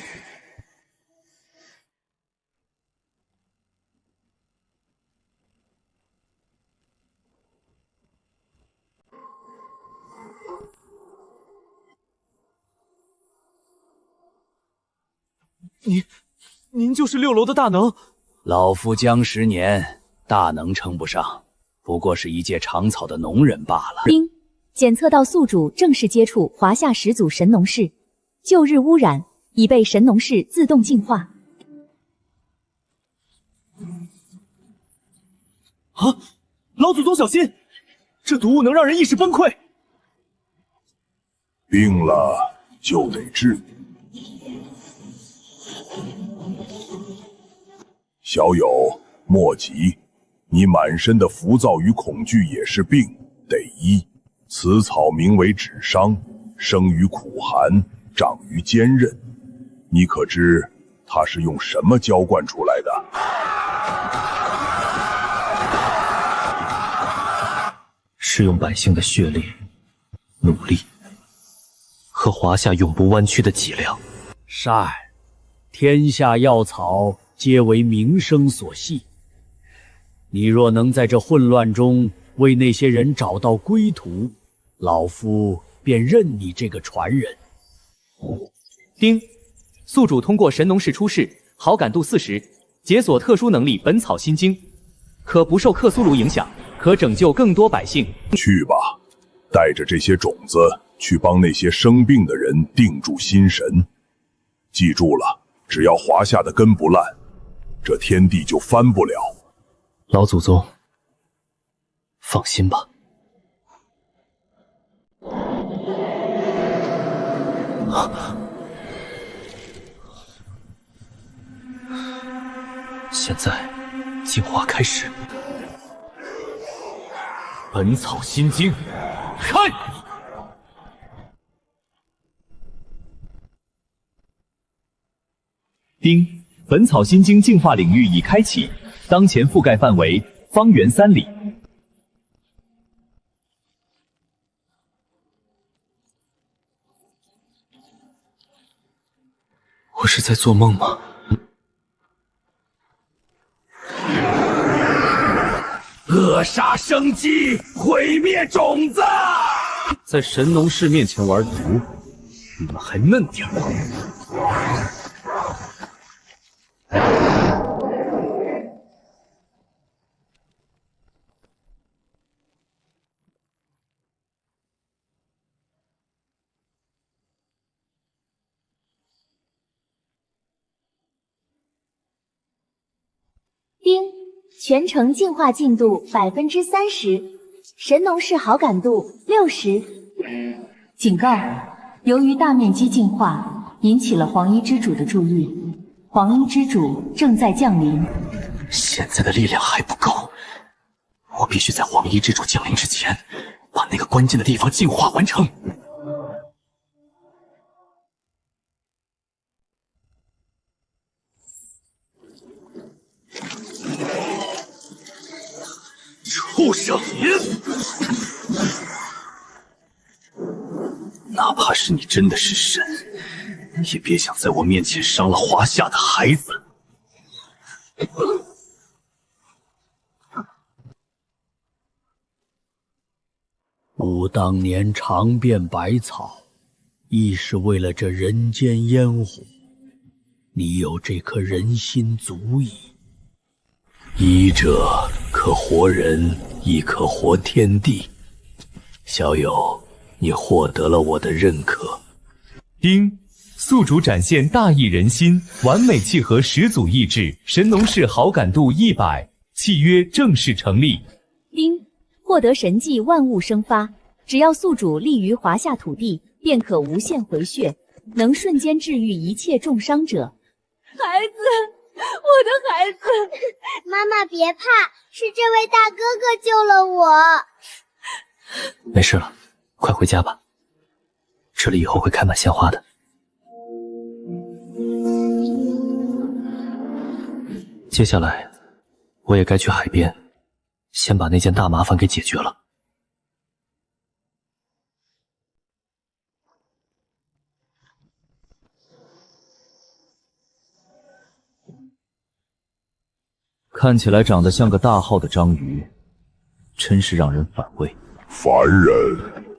您就是6楼的大能？
老夫江10年，大能称不上，不过是一介长草的农人罢了。
丁，检测到宿主正式接触华夏始祖神农氏，旧日污染已被神农氏自动净化。
啊！老祖宗小心，这毒物能让人一时崩溃。
病了就得治。小友，莫急，你满身的浮躁与恐惧也是病，得医。此草名为纸商，生于苦寒，长于坚韧。你可知它是用什么浇灌出来的？
是用百姓的血泪、努力和华夏永不弯曲的脊梁。
善，天下药草皆为名声所系。你若能在这混乱中为那些人找到归途，老夫便认你这个传人。
丁，宿主通过神农氏出世，好感度40，解锁特殊能力本草心经，可不受克苏鲁影响，可拯救更多百姓。
去吧，带着这些种子去帮那些生病的人定住心神。记住了，只要华夏的根不烂，这天地就翻不了。
老祖宗，放心吧。现在进化开始。
本草心经，开！丁，本草心经净化领域已开启，当前覆盖范围方圆3里。
我是在做梦吗？
扼杀生机，毁灭种子。
在神农氏面前玩毒，你们还嫩点儿。
丁，全程净化进度30%，神农氏好感度60。警告：由于大面积净化引起了黄衣之主的注意，黄衣之主正在降临。
现在的力量还不够，我必须在黄衣之主降临之前，把那个关键的地方净化完成。畜生！哪怕是你真的是神，也别想在我面前伤了华夏的孩子。
吾当年尝遍百草，亦是为了这人间烟火。你有这颗人心足矣。医者可活人，亦可活天地。小友，你获得了我的认可。
丁，宿主展现大义人心，完美契合始祖意志，神农氏好感度100，契约正式成立。
丁，获得神迹万物生发，只要宿主立于华夏土地，便可无限回血，能瞬间治愈一切重伤者。
孩子，我的孩子，妈妈别怕，是这位大哥哥救了我。
没事了，快回家吧，这里以后会开满鲜花的。接下来，我也该去海边，先把那件大麻烦给解决了。
看起来长得像个大号的章鱼，真是让人反胃。
凡人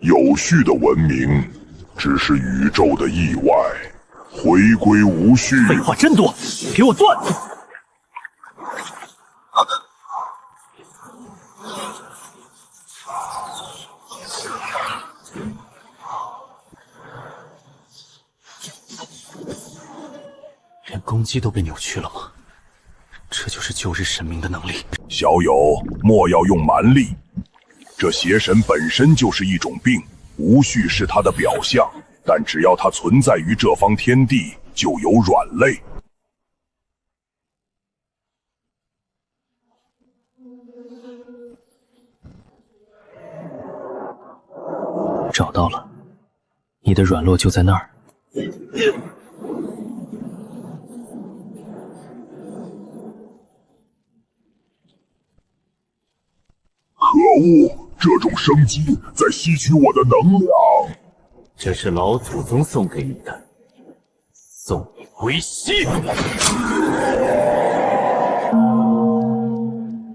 有序的文明，只是宇宙的意外。回归无序。
废话真多，给我断！连攻击都被扭曲了吗？这就是旧日神明的能力。
小友，莫要用蛮力。这邪神本身就是一种病，无序是它的表象，但只要它存在于这方天地，就有软肋。
找到了，你的软弱就在那儿。
可恶！这种生机在吸取我的能量。
这是老祖宗送给你的，送你归西。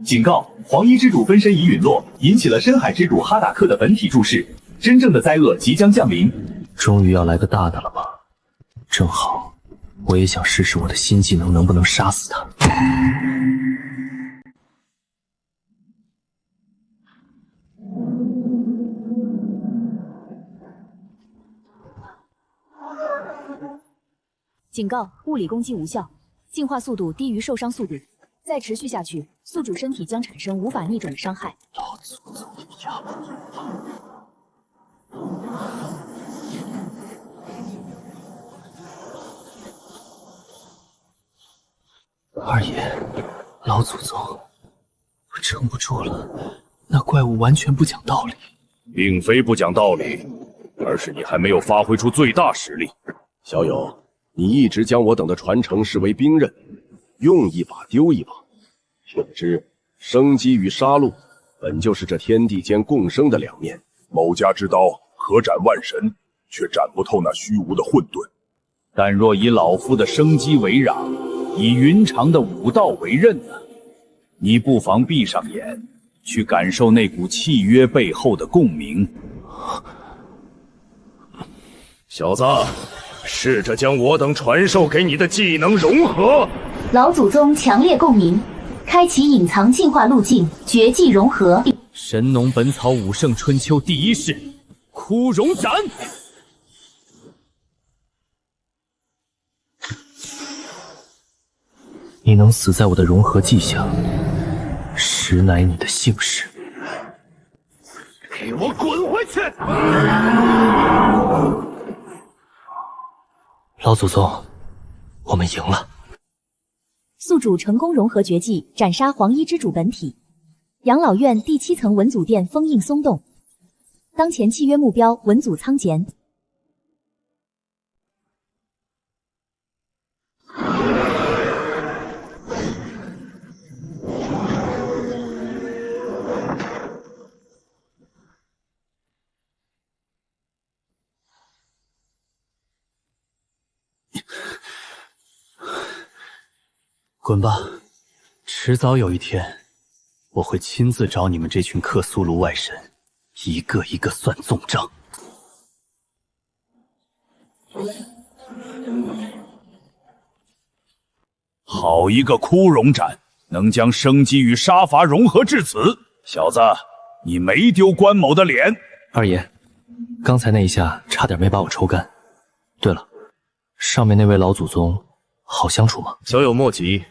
警告：黄衣之主分身已陨落，引起了深海之主哈达克的本体注视，真正的灾厄即将降临。
终于要来个大的了吧？正好，我也想试试我的新技能能不能杀死他。
警告：物理攻击无效，进化速度低于受伤速度，再持续下去，宿主身体将产生无法逆转的伤害。
老祖宗呀！二爷，老祖宗，我撑不住了，那怪物完全不讲道理。
并非不讲道理，而是你还没有发挥出最大实力。
小友。你一直将我等的传承视为兵刃，用一把丢一把，却不知生机与杀戮本就是这天地间共生的两面。
某家之刀可斩万神，却斩不透那虚无的混沌。
但若以老夫的生机为壤，以云长的武道为刃呢？你不妨闭上眼，去感受那股契约背后的共鸣。
小子，试着将我等传授给你的技能融合。
老祖宗强烈共鸣，开启隐藏进化路径，绝技融合。
神农本草武圣春秋第一式，枯荣斩。
你能死在我的融合技下，实乃你的幸事。
给我滚回去！
老祖宗，我们赢了。
宿主成功融合绝技，斩杀黄衣之主本体。养老院第7层文祖殿封印松动，当前契约目标文祖仓鹇。
滚吧，迟早有一天，我会亲自找你们这群克苏鲁外神，一个一个算纵账。
好一个枯荣斩，能将生机与杀伐融合至此，小子，你没丢关某的脸。
二爷，刚才那一下差点没把我抽干。对了，上面那位老祖宗好相处吗？
小友莫急，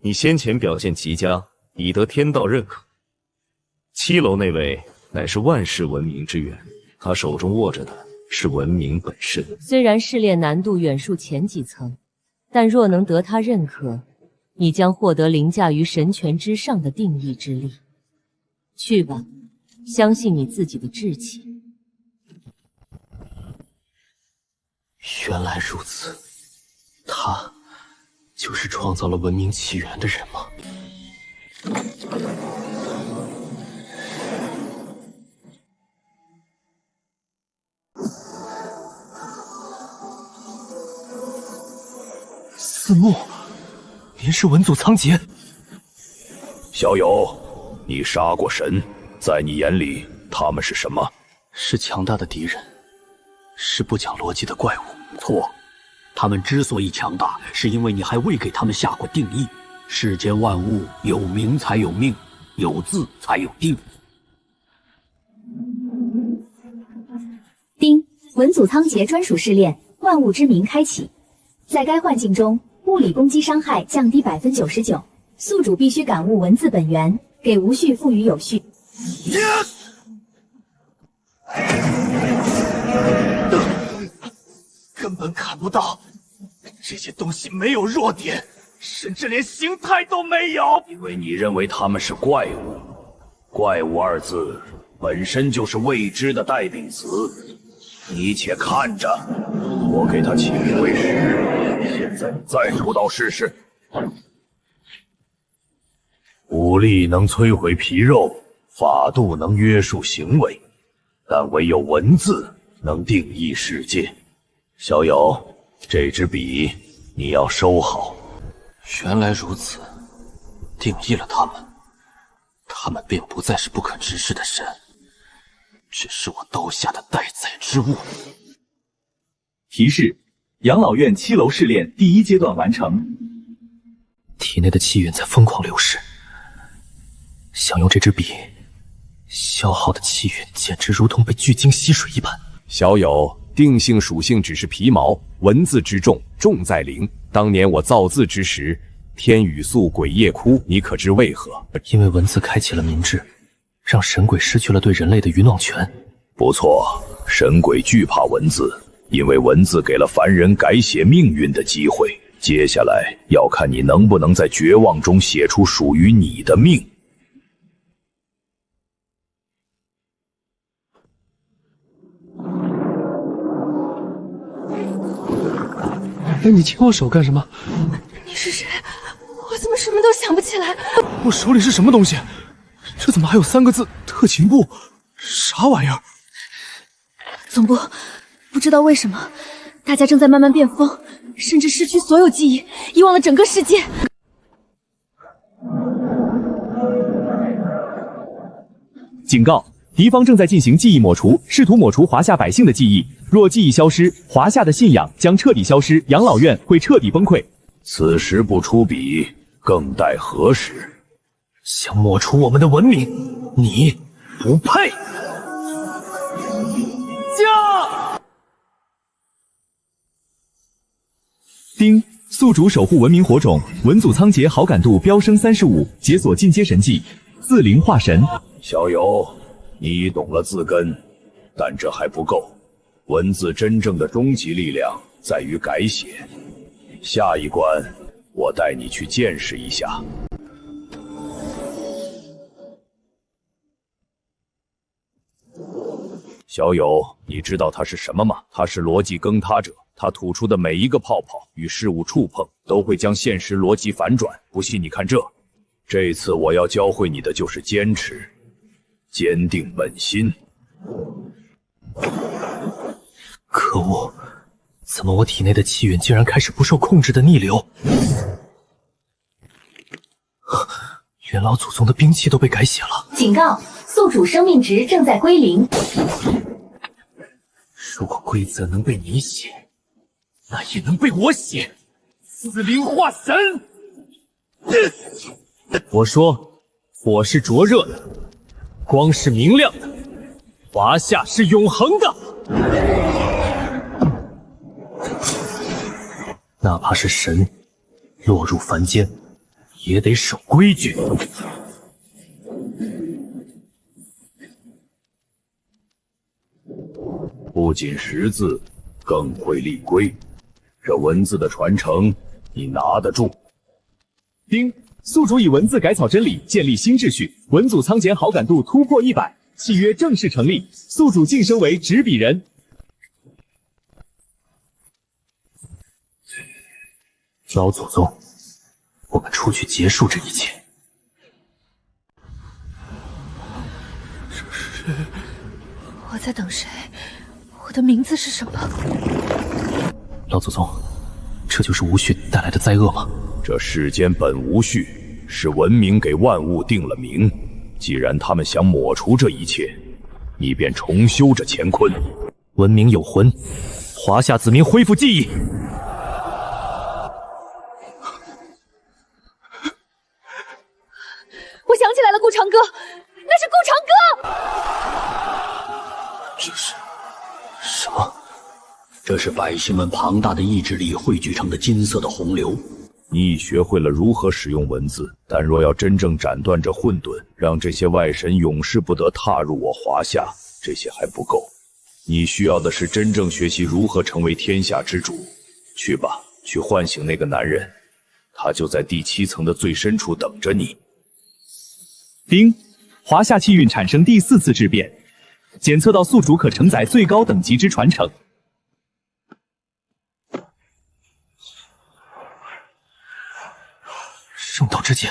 你先前表现极佳，已得天道认可。7楼那位乃是万世文明之源，他手中握着的是文明本身。
虽然试炼难度远数前几层，但若能得他认可，你将获得凌驾于神权之上的定义之力。去吧，相信你自己的志气。
原来如此，他就是创造了文明起源的人吗？四目，您是文祖仓颉。
小友，你杀过神，在你眼里他们是什么？
是强大的敌人，是不讲逻辑的怪物。
错，
他们之所以强大，是因为你还未给他们下过定义。世间万物有名才有命，有字才有定。
丁，文祖仓颉专属试炼，万物之名开启。在该幻境中，物理攻击伤害降低99%，宿主必须感悟文字本源，给无序赋予有序。
根本看不到，这些东西没有弱点，甚至连形态都没有。
因为你认为他们是怪物，怪物二字本身就是未知的代名词。你且看着，我给他起名为10，现在你再出刀试试。武力能摧毁皮肉，法度能约束行为，但唯有文字能定义世界。小友，这支笔你要收好。
原来如此，定义了他们，他们便不再是不可直视的神，只是我刀下的待宰之物。
提示：养老院7楼试炼第1阶段完成。
体内的气运在疯狂流逝，想用这支笔消耗的气运简直如同被巨鲸吸水一般。
小友，定性属性只是皮毛，文字之重，重在灵。当年我造字之时，天雨粟，鬼夜哭，你可知为何？
因为文字开启了民智，让神鬼失去了对人类的愚弄权。
不错，神鬼惧怕文字，因为文字给了凡人改写命运的机会。接下来要看你能不能在绝望中写出属于你的命。
哎，你牵我手干什么？
你是谁？我怎么什么都想不起来？
我手里是什么东西？这怎么还有3个字特勤部？啥玩意儿？
总部，不知道为什么，大家正在慢慢变疯，甚至失去所有记忆，遗忘了整个世界。
警告！敌方正在进行记忆抹除，试图抹除华夏百姓的记忆。若记忆消失，华夏的信仰将彻底消失，养老院会彻底崩溃。
此时不出笔，更待何时？
想抹除我们的文明，你不配！
驾！
丁，宿主守护文明火种，文祖仓颉好感度飙升35，解锁进阶神技自灵化神。
小友，你已懂了字根，但这还不够。文字真正的终极力量在于改写。下一关，我带你去见识一下。小友，你知道它是什么吗？它是逻辑崩塌者，它吐出的每一个泡泡与事物触碰，都会将现实逻辑反转。不信你看这。这次我要教会你的就是坚持，坚定本心。
可恶，怎么我体内的气运竟然开始不受控制的逆流？元老祖宗的兵器都被改写了。
警告，宿主生命值正在归零。
如果规则能被你写，那也能被我写。
死灵化神！
我说，火是灼热的，光是明亮的，华夏是永恒的。
哪怕是神，落入凡间，也得守规矩。
不仅识字，更会立规。这文字的传承，你拿得住。
丁，宿主以文字改草真理，建立新秩序。文祖仓颉好感度突破100，契约正式成立，宿主晋升为执笔人。
老祖宗，我们出去结束这一切。
我在等谁？我的名字是什么？
老祖宗，这就是无序带来的灾厄吗？
这世间本无序，是文明给万物定了名。既然他们想抹除这一切，你便重修这乾坤。
文明有魂，华夏子民恢复记忆。
顾长歌，那是顾长歌！
这是什么？这是百姓们庞大的意志力汇聚成的金色的洪流。
你已学会了如何使用文字，但若要真正斩断这混沌，让这些外神永世不得踏入我华夏，这些还不够。你需要的是真正学习如何成为天下之主。去吧，去唤醒那个男人，他就在第7层的最深处等着你。
丁，华夏气运产生第4次质变，检测到宿主可承载最高等级之传承。
圣道之剑，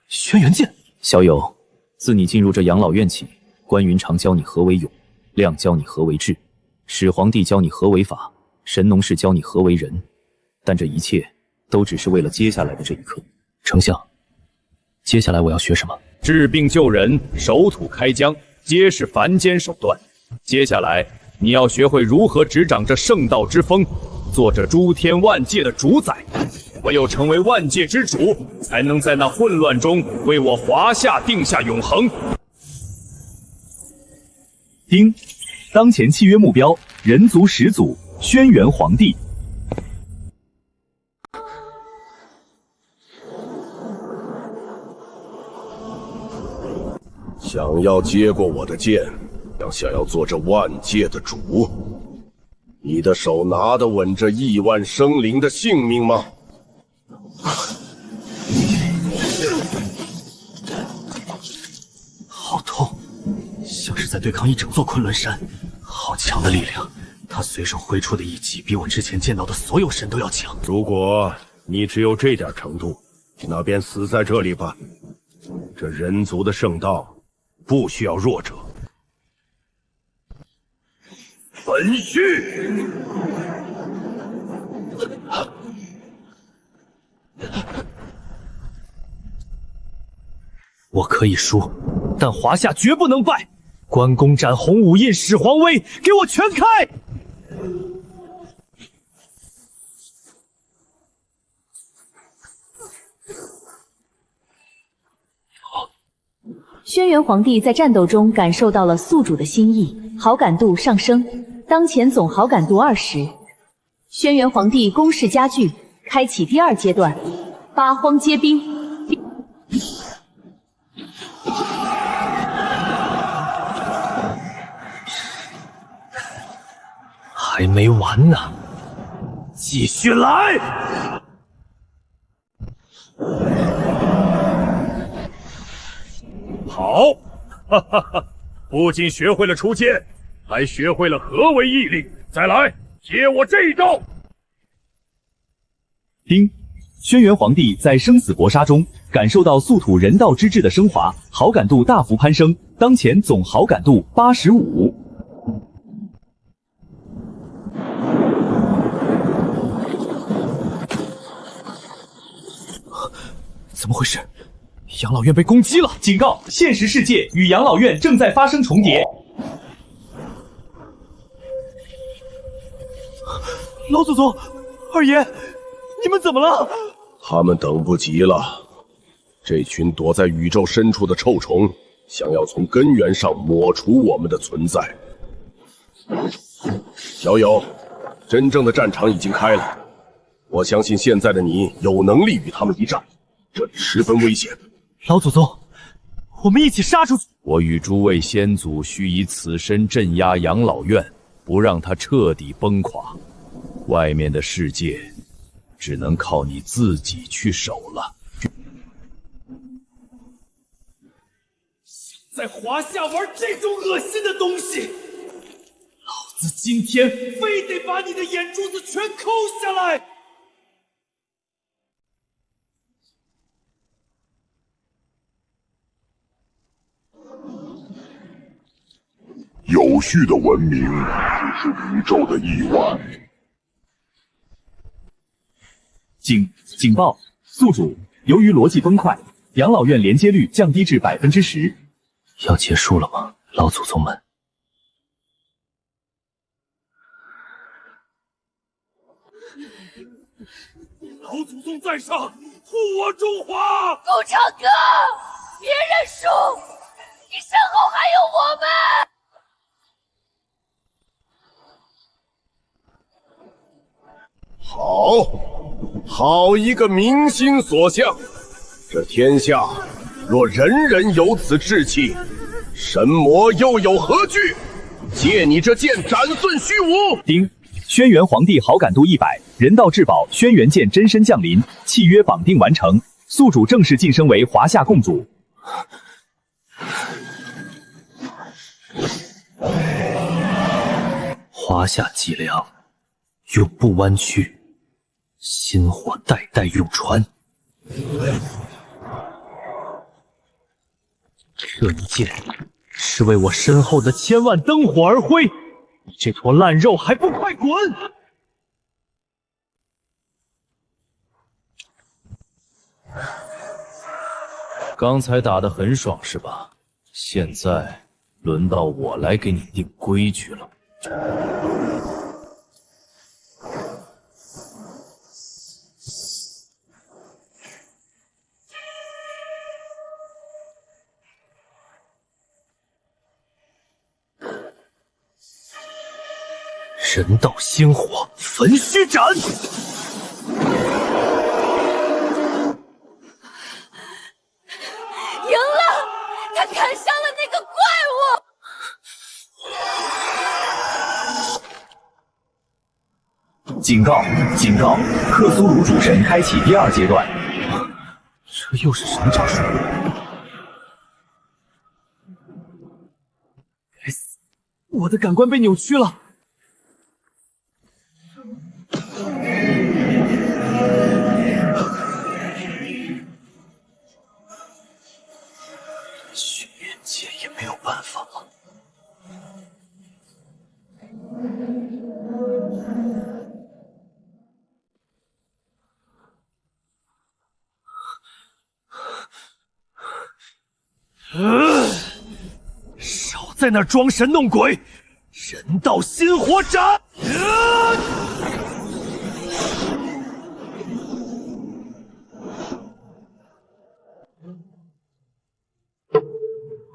轩辕剑。小友，自你进入这养老院起，关云长教你何为勇，亮教你何为智，始皇帝教你何为法，神农氏教你何为人。但这一切都只是为了接下来的这一刻。丞相，接下来我要学什么？
治病救人，守土开疆，皆是凡间手段。接下来你要学会如何执掌这圣道之风，做这诸天万界的主宰。唯有成为万界之主，才能在那混乱中为我华夏定下永恒。
丁，当前契约目标：人族始祖轩辕皇帝。
想要接过我的剑，想要做这万界的主，你的手拿得稳这亿万生灵的性命吗？
好痛，像是在对抗一整座昆仑山。好强的力量，他随手挥出的一击，比我之前见到的所有神都要强。
如果你只有这点程度，那便死在这里吧。这人族的圣道不需要弱者。焚续！
我可以输，但华夏绝不能败。关公斩红五印，始皇威，给我全开！
轩辕皇帝在战斗中感受到了宿主的心意，好感度上升，当前总好感度20。轩辕皇帝攻势加剧，开启第2阶段，八荒皆兵。
还没完呢，继续来！
好，哈哈哈！不仅学会了出剑，还学会了何为毅力。再来，接我这一招！
丁，轩辕皇帝在生死搏杀中感受到宿土人道之志的升华，好感度大幅攀升，当前总好感度85。
怎么回事？养老院被攻击了！
警告：现实世界与养老院正在发生重叠。
老祖宗，二爷，你们怎么了？
他们等不及了。这群躲在宇宙深处的臭虫，想要从根源上抹除我们的存在。小友，真正的战场已经开了，我相信现在的你有能力与他们一战。这里十分危险，
老祖宗，我们一起杀出去！
我与诸位先祖需以此身镇压养老院，不让它彻底崩垮。外面的世界，只能靠你自己去守了。
在华夏玩这种恶心的东西，老子今天非得把你的眼珠子全抠下来！
有序的文明只是宇宙的意外。
警报！宿主，由于逻辑崩坏，养老院连接率降低至10%。
要结束了吗，老祖宗们？
老祖宗在上，护我中华！
顾长歌，
别认输，你身后还有我们。
好一个民心所向！这天下若人人有此志气，神魔又有何惧？借你这剑斩损虚无！
丁，轩辕皇帝好感度100，人道至宝轩辕剑真身降临，契约绑定完成，宿主正式晋升为华夏共主。
华夏脊梁，永不弯曲，薪火代代永传。这一剑是为我身后的千万灯火而挥，你这坨烂肉还不快滚！
刚才打得很爽是吧？现在轮到我来给你定规矩了。
人道鲜火，焚须斩！
赢了，他砍伤了那个怪
物。警告！警告！克苏鲁主神开启第2阶段。
这又是什么招数？
该死！我的感官被扭曲了。
轩辕剑也没有办法了。少在那儿装神弄鬼！人道心火斩！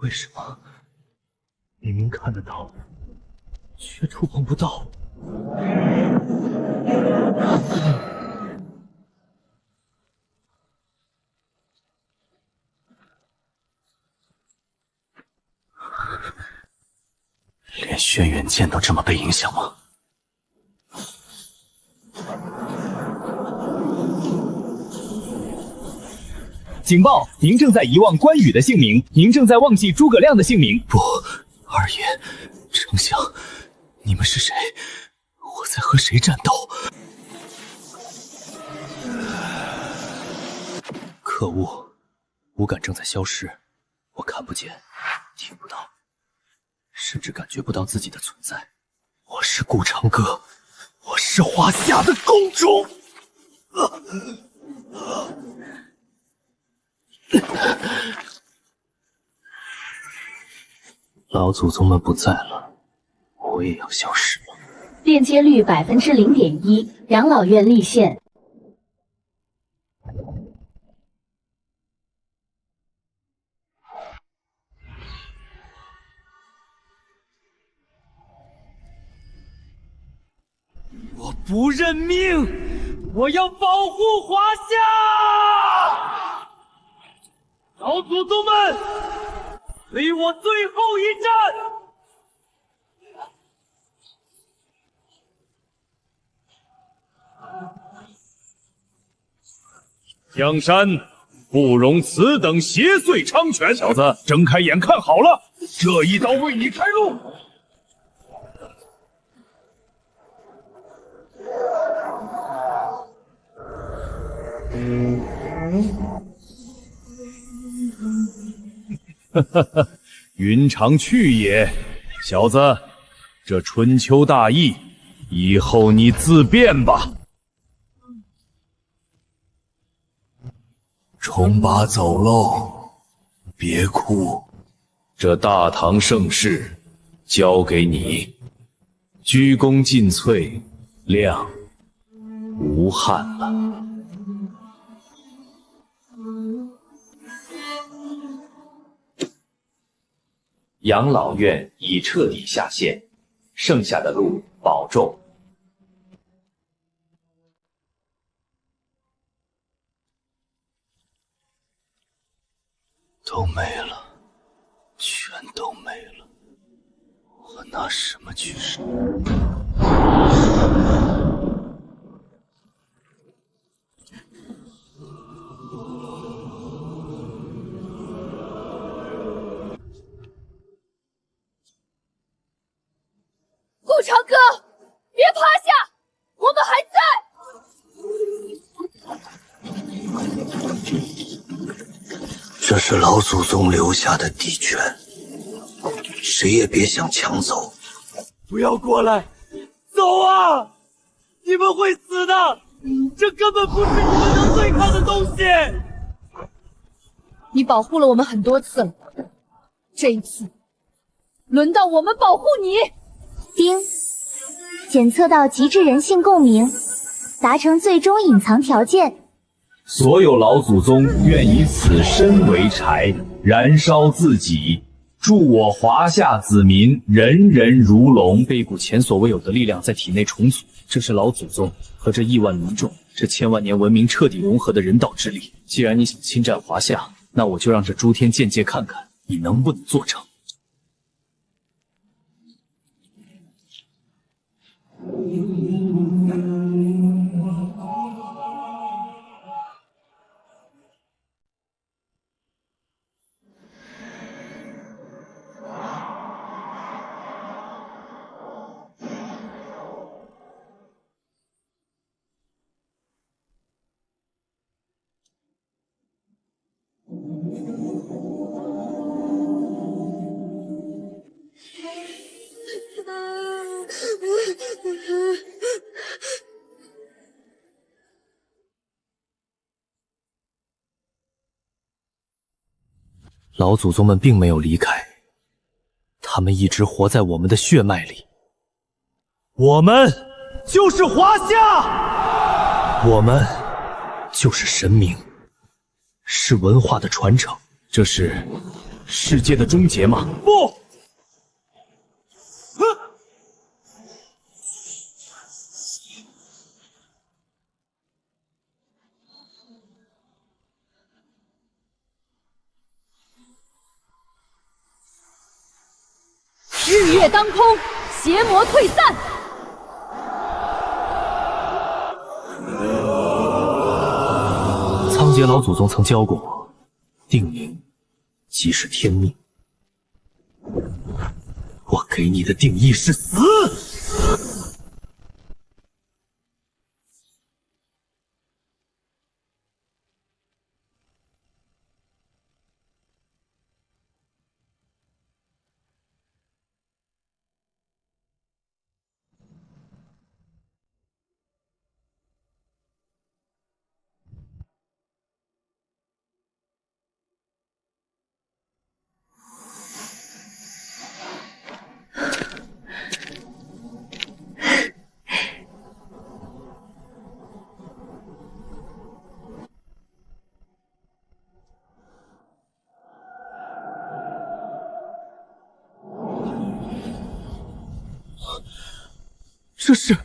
为什么明明看得到，却触碰不到？连轩辕剑都这么被影响吗？
警报！您正在遗忘关羽的姓名，您正在忘记诸葛亮的姓名。
不，二爷，丞相，你们是谁？我在和谁战斗？可恶，五感正在消失，我看不见，听不到，甚至感觉不到自己的存在。我是顾长歌，我是华夏的公主。老祖宗们不在了，我也要消失了。
链接率0.1%，养老院立县。
我不认命，我要保护华夏！老祖宗们，随我最后一战！
江山不容此等邪祟猖獗！
小子，睁开眼看好了，这一刀为你开路！
云长去也，小子，这春秋大义，以后你自便吧。
重八走喽，别哭。
这大唐盛世交给你，鞠躬尽瘁，亮无憾了。
养老院已彻底下线，剩下的路保重。
都没了，全都没了，我拿什么去赎？
顾长哥，别趴下，我们还在。
这是老祖宗留下的地权，谁也别想抢走。
不要过来，走啊！你们会死的，这根本不是你们能对抗的东西。
你保护了我们很多次了，这一次，轮到我们保护你。
丁，检测到极致人性共鸣，达成最终隐藏条件。
所有老祖宗愿以此身为柴，燃烧自己，助我华夏子民人人如龙。
被一股前所未有的力量在体内重组，这是老祖宗和这亿万民众、这千万年文明彻底融合的人道之力。既然你想侵占华夏，那我就让这诸天见界看看你能不能做成。老祖宗们并没有离开，他们一直活在我们的血脉里。
我们就是华夏，
我们就是神明，是文化的传承。这是世界的终结吗？
不！
日月当空，邪魔退散。
仓颉老祖宗曾教过我，定名即是天命。我给你的定义是死。
这是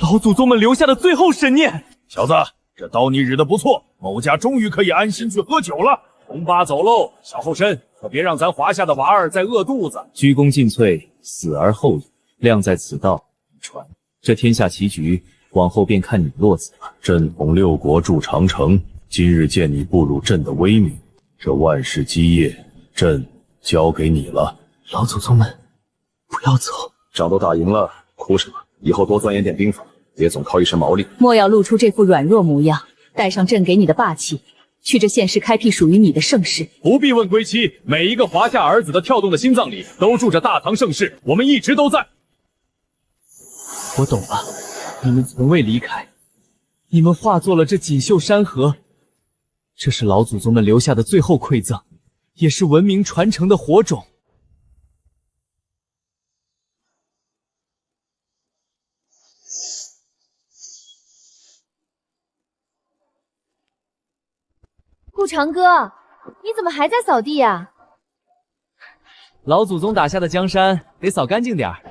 老祖宗们留下的最后神念。
小子，这刀你日的不错，某家终于可以安心去喝酒了。
红八走喽，小后生，可别让咱华夏的娃儿再饿肚子。
鞠躬尽瘁，死而后已，量在此道。传这天下棋局，往后便看你落子了。
朕统六国筑长城，今日见你步入朕的威名，这万世基业，朕交给你了。
老祖宗们，不要走。
仗都打赢了，哭什么？以后多钻研点兵法，别总靠一身毛利。
莫要露出这副软弱模样，带上朕给你的霸气，去这县市开辟属于你的盛世。
不必问归期，每一个华夏儿子的跳动的心脏里都住着大唐盛世，我们一直都在。
我懂了，你们从未离开，你们化作了这锦绣山河，这是老祖宗们留下的最后馈赠，也是文明传承的火种。
顾长哥，你怎么还在扫地呀？
老祖宗打下的江山得扫干净点儿。